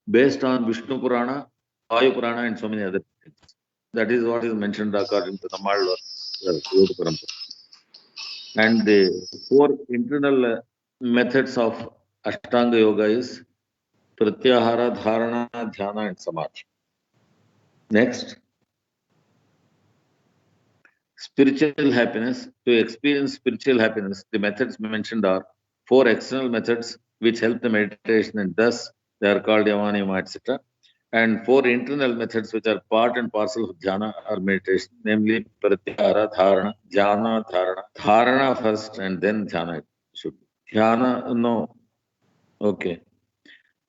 based on Vishnu Purana, Vayu Purana, and so many other things. That is what is mentioned according to Nammalvar Yoga Parampara. And the 4 internal methods of Ashtanga Yoga is Pratyahara, Dharana, Dhyana, and Samadhi. Next. Spiritual happiness. To experience spiritual happiness, the methods mentioned are 4 external methods which help the meditation, and thus they are called Yama, Niyama, etc. And 4 internal methods which are part and parcel of dhyana or meditation, namely Pratyahara, Dharana, Dhyana, Dharana. Dharana first and then dhyana should be. Dhyana, no. Okay.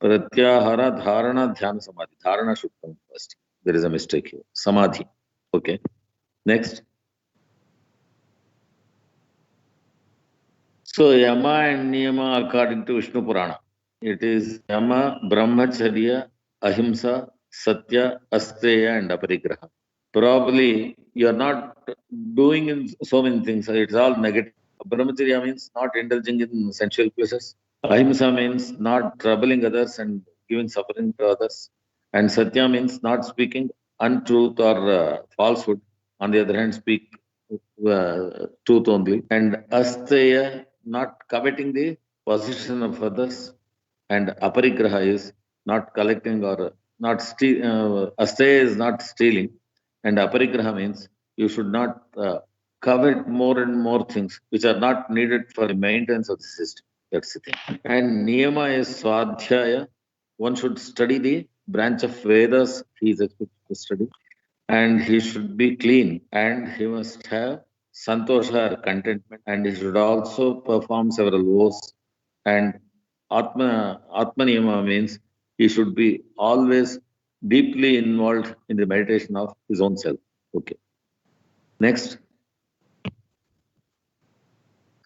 Pratyahara, Dharana, Dhyana, Samadhi. Dharana should come first. There is a mistake here. Samadhi. Okay. Next. So Yama and Niyama according to Vishnu Purana. It is Yama, Brahmacharya, Ahimsa, Satya, Asteya, and Aparigraha. Probably you are not doing in so many things. It's all negative. Brahmacharya means not indulging in sensual pleasures. Ahimsa means not troubling others and giving suffering to others. And Satya means not speaking untruth or falsehood. On the other hand, speak truth only. And Asteya, not coveting the possession of others. And Aparigraha is not collecting or not steal. Asteya is not stealing. And Aparigraha means you should not covet more and more things which are not needed for the maintenance of the system. That's the thing. And Niyama is Swadhyaya. One should study the branch of Vedas he is expected to study. And he should be clean. And he must have Santosha or contentment. And he should also perform several vows. And Atma Niyama means he should be always deeply involved in the meditation of his own self. Okay. Next.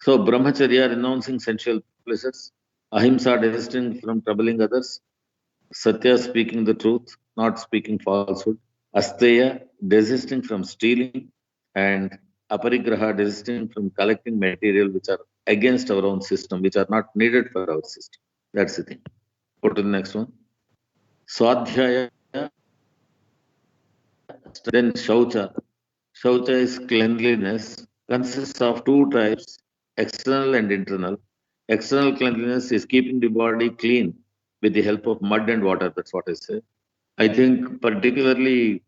So brahmacharya, renouncing sensual pleasures. Ahimsa, desisting from troubling others. Satya, speaking the truth, not speaking falsehood. Asteya, desisting from stealing. And aparigraha, desisting from collecting material which are against our own system, which are not needed for our system. That's the thing. Go to the next one. Swadhyaya, then Shaucha. Shaucha is cleanliness, consists of two types, external and internal. External cleanliness is keeping the body clean with the help of mud and water. That's what I say. I think particularly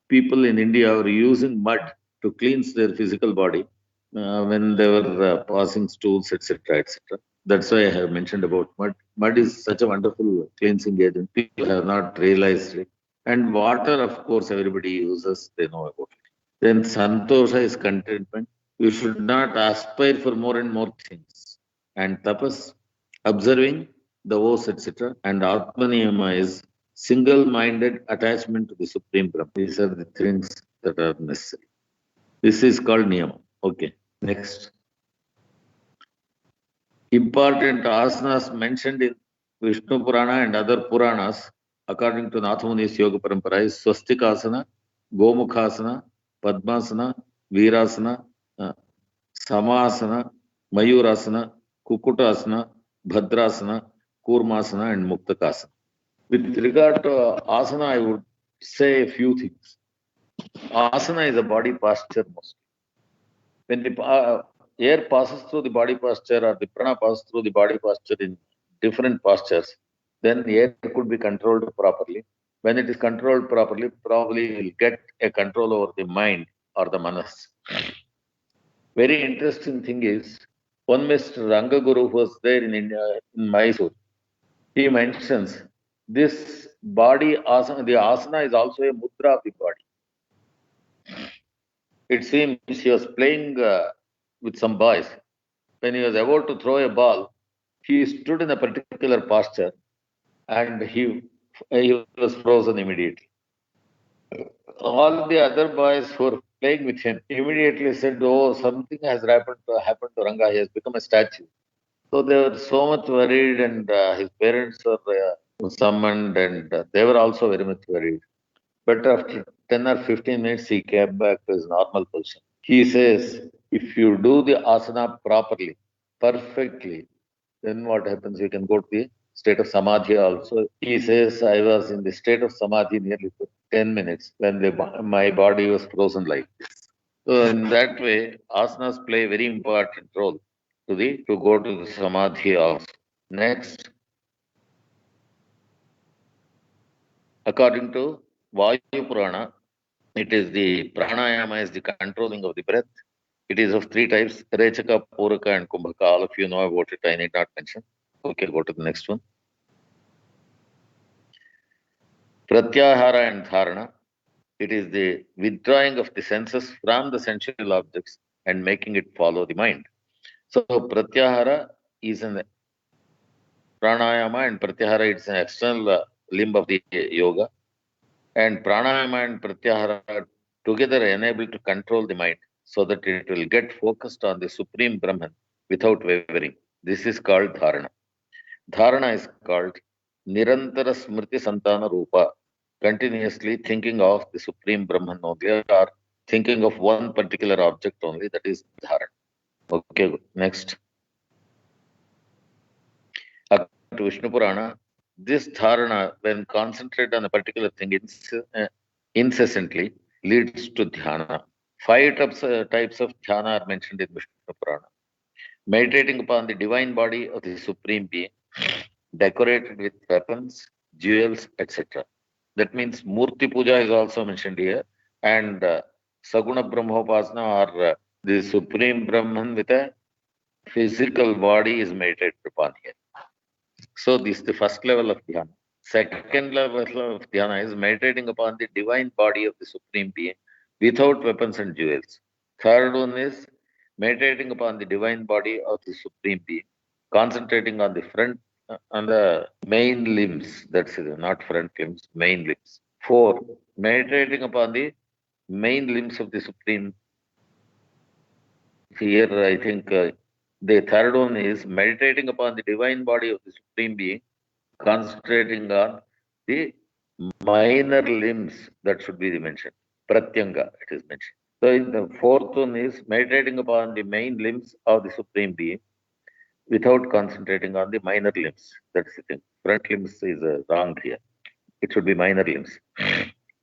people in India are using mud to cleanse their physical body when they were passing stools, etc., etc. That's why I have mentioned about mud. Mud is such a wonderful cleansing agent. People have not realized it. And water, of course, everybody uses, they know about it. Then Santosha is contentment. You should not aspire for more and more things. And tapas, observing the vows, etc. And Atmaniyama is single-minded attachment to the Supreme Brahma. These are the things that are necessary. This is called Niyama. Okay, next. Important asanas mentioned in Vishnu Purana and other Puranas, according to Nathamuni's Yoga Parampara, is Swastikasana, Gomukhasana, Padmasana, Virasana, Samasana, Mayurasana, Kukutasana, Bhadrasana, Kurmasana, and Muktakasana. With regard to asana, I would say a few things. Asana is a body posture mostly. When the air passes through the body posture or the prana passes through the body posture in different postures, then the air could be controlled properly. When it is controlled properly, probably you will get a control over the mind or the manas. Very interesting thing is, one Mr. Rangaguru who was there in India, in Mysore, he mentions this body asana, the asana is also a mudra of the body. It seems he was playing with some boys. When he was about to throw a ball, he stood in a particular posture and he was frozen immediately. All the other boys who were playing with him immediately said, "Oh, something has happened to Ranga. He has become a statue." So they were so much worried, and his parents were summoned, and they were also very much worried. But after 10 or 15 minutes, he came back to his normal position. He says, if you do the asana properly, perfectly, then what happens? You can go to the state of samadhi also. He says, I was in the state of samadhi nearly for 10 minutes when my body was frozen like this. So in that way, asanas play a very important role to go to the samadhi also. Next, according to Vayu Purana, it is the pranayama is the controlling of the breath. It is of three types: Rechaka, Puraka, and Kumbhaka. All of you know about it. I need not mention. Okay, go to the next one. Pratyahara and Dharana. It is the withdrawing of the senses from the sensual objects and making it follow the mind. So Pratyahara is an pranayama, and Pratyahara is an external limb of the yoga. And pranayama and pratyahara together enable to control the mind so that it will get focused on the Supreme Brahman without wavering. This is called dharana. Dharana is called nirantara smriti santana rupa, continuously thinking of the Supreme Brahman only, or thinking of one particular object only. That is dharana. Okay, next. According to Vishnu Purana, this dharana, when concentrated on a particular thing incessantly, leads to dhyana. 5 types of dhyana are mentioned in Vishnu Purana. Meditating upon the divine body of the Supreme Being, decorated with weapons, jewels, etc. That means Murti Puja is also mentioned here, and Saguna Brahmopasana, or the Supreme Brahman with a physical body, is meditated upon here. So this is the first level of dhyana. Second level of dhyana is meditating upon the divine body of the Supreme Being without weapons and jewels. Third one is meditating upon the divine body of the Supreme Being, concentrating on the main limbs. That's it, not front limbs, main limbs. 4, meditating upon the main limbs of the Supreme. Here, I think the third one is meditating upon the divine body of the Supreme Being, concentrating on the minor limbs. That should be mentioned. Pratyanga, it is mentioned. So, in the fourth one is meditating upon the main limbs of the Supreme Being without concentrating on the minor limbs. That's the thing. Front limbs is wrong here. It should be minor limbs.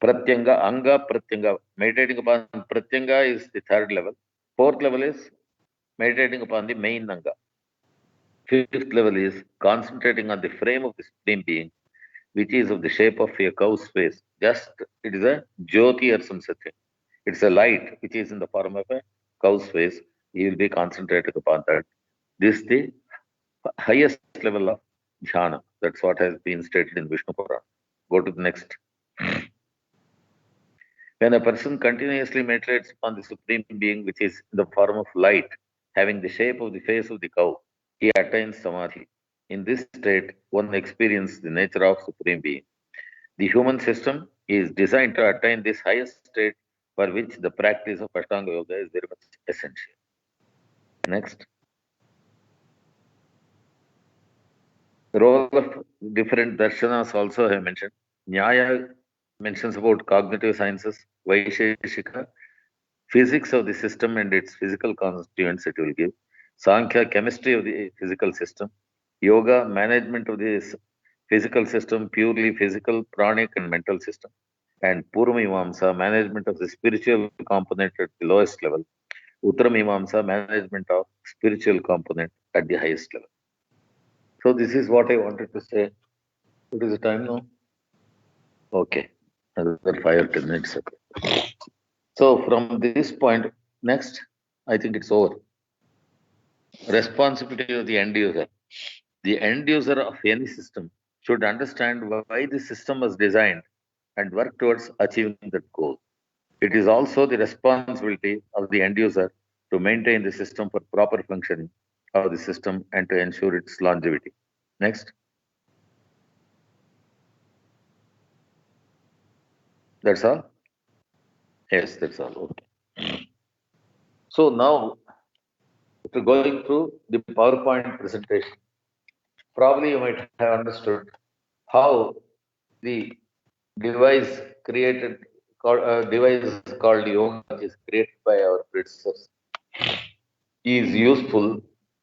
Pratyanga, Anga, Pratyanga. Meditating upon Pratyanga is the third level. Fourth level is meditating upon the main Anga. Fifth level is concentrating on the frame of the Supreme Being, which is of the shape of a cow's face. Just, it is a Jyoti or some such thing. It's a light which is in the form of a cow's face. You will be concentrated upon that. This is the highest level of dhyana. That's what has been stated in Vishnu Purana. Go to the next. When a person continuously meditates upon the Supreme Being, which is in the form of light, having the shape of the face of the cow, he attains samadhi. In this state, one experiences the nature of Supreme Being. The human system is designed to attain this highest state, for which the practice of Ashtanga Yoga is very much essential. Next. The role of different darshanas also I have mentioned. Nyaya mentions about cognitive sciences, Vaisheshika, physics of the system and its physical constituents it will give. Sankhya, chemistry of the physical system. Yoga, management of the physical system, purely physical, pranic and mental system. And Purvamimamsa, management of the spiritual component at the lowest level. Uttaramimamsa, management of spiritual component at the highest level. So this is what I wanted to say. What is the time now? Okay, another 5 or 10 minutes. Okay. So from this point, next, I think it's over. Responsibility of the end user. The end user of any system should understand why the system was designed and work towards achieving that goal. It is also the responsibility of the end user to maintain the system for proper functioning of the system and to ensure its longevity. Next. That's all? Yes, that's all. Okay. So now, after going through the PowerPoint presentation, probably you might have understood how the device called yoga is created by our predecessors is useful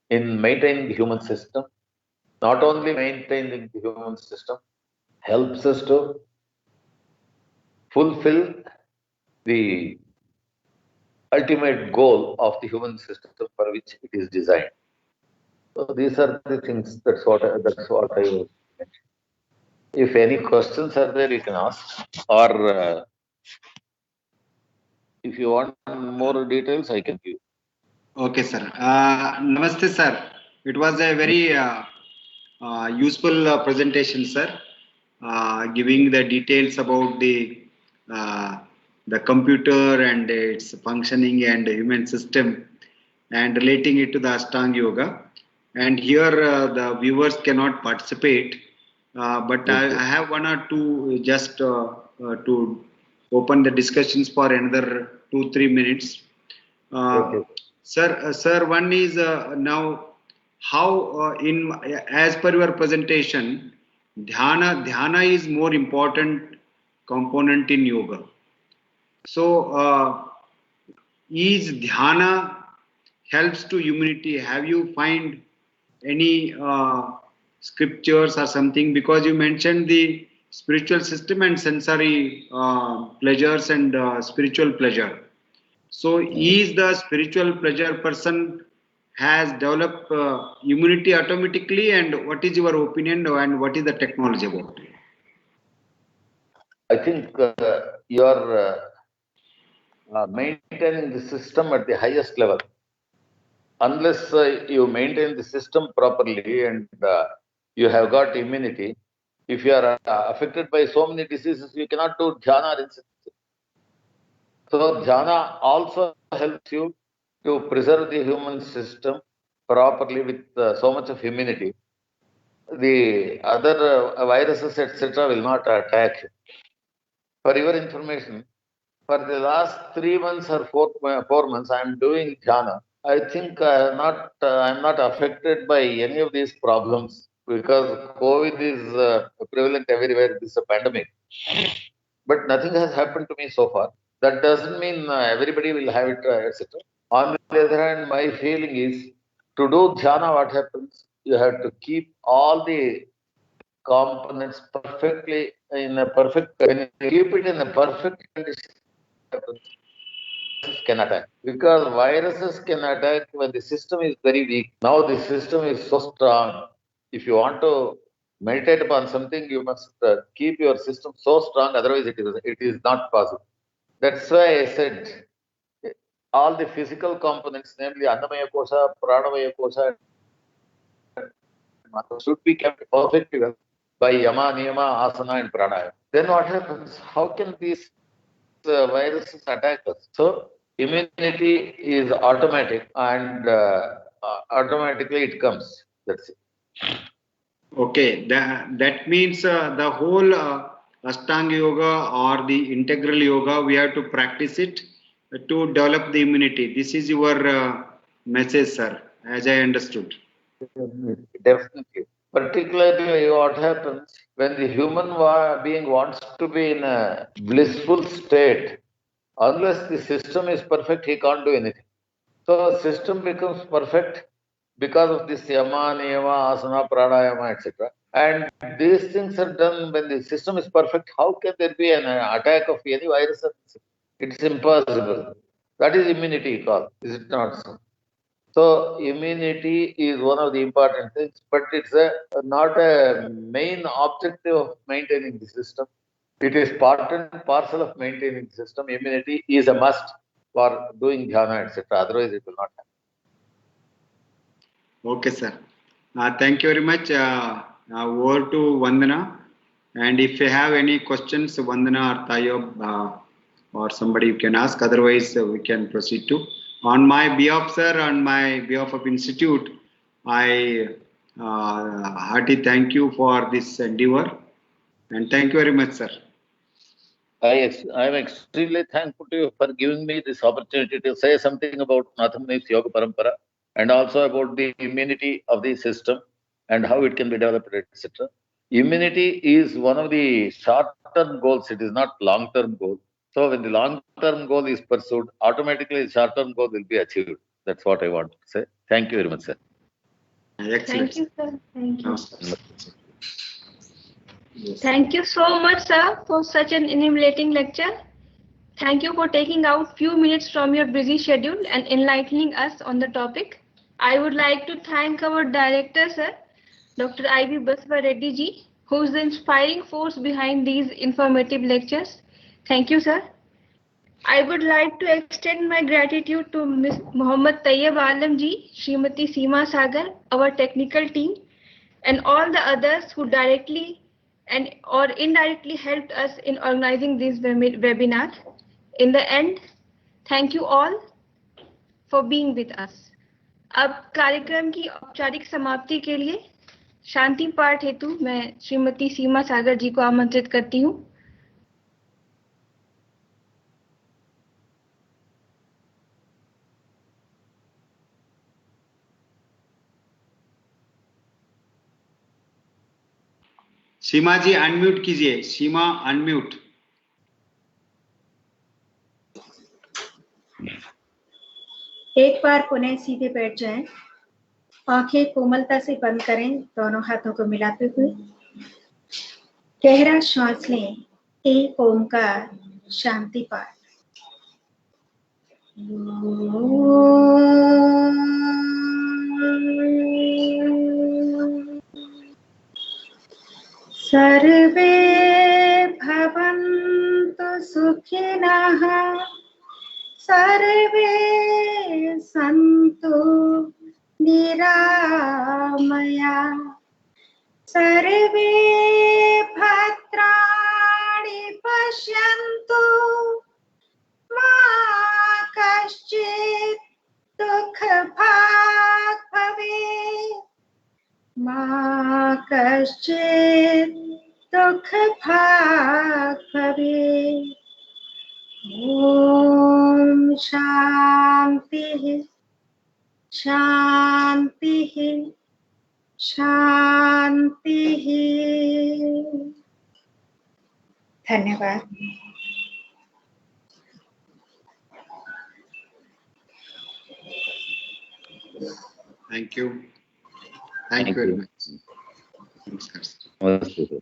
in maintaining the human system. Not only maintaining the human system, helps us to fulfill the ultimate goal of the human system for which it is designed. So these are the things. That's what I was mentioning. If any questions are there, you can ask, or if you want more details, I can give. Okay, sir. Namaste, sir. It was a very useful presentation, sir. Giving the details about the computer and its functioning and human system, and relating it to the Ashtanga Yoga. And here the viewers cannot participate, but I have one or two just to open the discussions for another 2-3 minutes. Sir, one is now how as per your presentation, dhyana is more important component in yoga. So is dhyana helps to humanity? Have you find any scriptures or something? Because you mentioned the spiritual system and sensory pleasures and spiritual pleasure. So is the spiritual pleasure person has developed immunity automatically, and what is your opinion and what is the technology about it? I think you are maintaining the system at the highest level. Unless you maintain the system properly and you have got immunity, if you are affected by so many diseases, you cannot do dhyana. So dhyana also helps you to preserve the human system properly with so much of immunity. The other viruses, etc., will not attack you. For your information, For the last 3 months or 4 months, I am doing jhana. I think I'm not affected by any of these problems because COVID is prevalent everywhere. This is a pandemic, but nothing has happened to me so far. That doesn't mean everybody will have it, etc. On the other hand, my feeling is to do dhyana, what happens? You have to keep all the components perfectly in a perfect. When you keep it in a perfect condition, viruses can attack because viruses can attack when the system is very weak. Now the system is so strong. If you want to meditate upon something, you must keep your system so strong. Otherwise, it is not possible. That's why I said all the physical components, namely Annamaya Kosha, Pranamaya Kosha, should be kept perfectly well by Yama, Niyama, Asana, and Pranayama. Then what happens? How can these viruses attack us? So immunity is automatic, and automatically it comes. That's it. Okay, that means the whole Ashtanga Yoga or the integral yoga, we have to practice it to develop the immunity. This is your message, sir, as I understood. Definitely. Particularly, what happens when the human being wants to be in a blissful state, unless the system is perfect, he can't do anything. So, system becomes perfect because of this yama, niyama, asana, pranayama, etc. And these things are done when the system is perfect. How can there be an attack of any virus? It's impossible. That is immunity called, is it not so? So immunity is one of the important things, but it's not a main objective of maintaining the system. It is part and parcel of maintaining the system. Immunity is a must for doing dhyana, etc. Otherwise, it will not happen. Okay, sir. Thank you very much. Over to Vandana. And if you have any questions, Vandana or Tayob or somebody you can ask. Otherwise, we can proceed to. On my behalf, sir, on my behalf of Institute, I hearty thank you for this endeavor. And thank you very much, sir. I am extremely thankful to you for giving me this opportunity to say something about Nathamuni's Yoga Parampara and also about the immunity of the system and how it can be developed, etc. Immunity is one of the short-term goals. It is not long-term goal. So when the long-term goal is pursued, automatically the short-term goal will be achieved. That's what I want to say. Thank you very much, sir. Excellent. Thank you, sir. Thank you. Yes. Thank you so much, sir, for such an illuminating lecture. Thank you for taking out few minutes from your busy schedule and enlightening us on the topic. I would like to thank our director, sir, Dr. I.V. Basva Reddy ji, who is the inspiring force behind these informative lectures. Thank you, sir. I would like to extend my gratitude to Ms. Muhammad Tayyab Alam ji, Srimati Seema Sagar, our technical team, and all the others who directly and or indirectly helped us in organizing this webinar. In the end, thank you all for being with us. अब कार्यक्रम की औपचारिक समाप्ति के लिए शांति पाठ हेतु मैं श्रीमती सीमा सागर जी को आमंत्रित करती हूँ। सीमा जी अनम्यूट कीजिए। सीमा अनम्यूट। एक बार पुनः सीधे बैठ जाएं, आंखें कोमलता से बंद करें, दोनों हाथों को मिलाते हुए गहरा श्वास लें। एक ओमकार शांति पाठ। सर्वे भवन्तु सुखिनः, सर्वे सन्तु निरामया, सर्वे भद्राणि पश्यन्तु, मा कश्चित् दुःखभाग् भवेत्, मा कश्चित् दुःखभाग् भवेत्। शांतिः शांतिः। धन्यवाद। Thank you. Thank you very much. Namaskar. Namaste.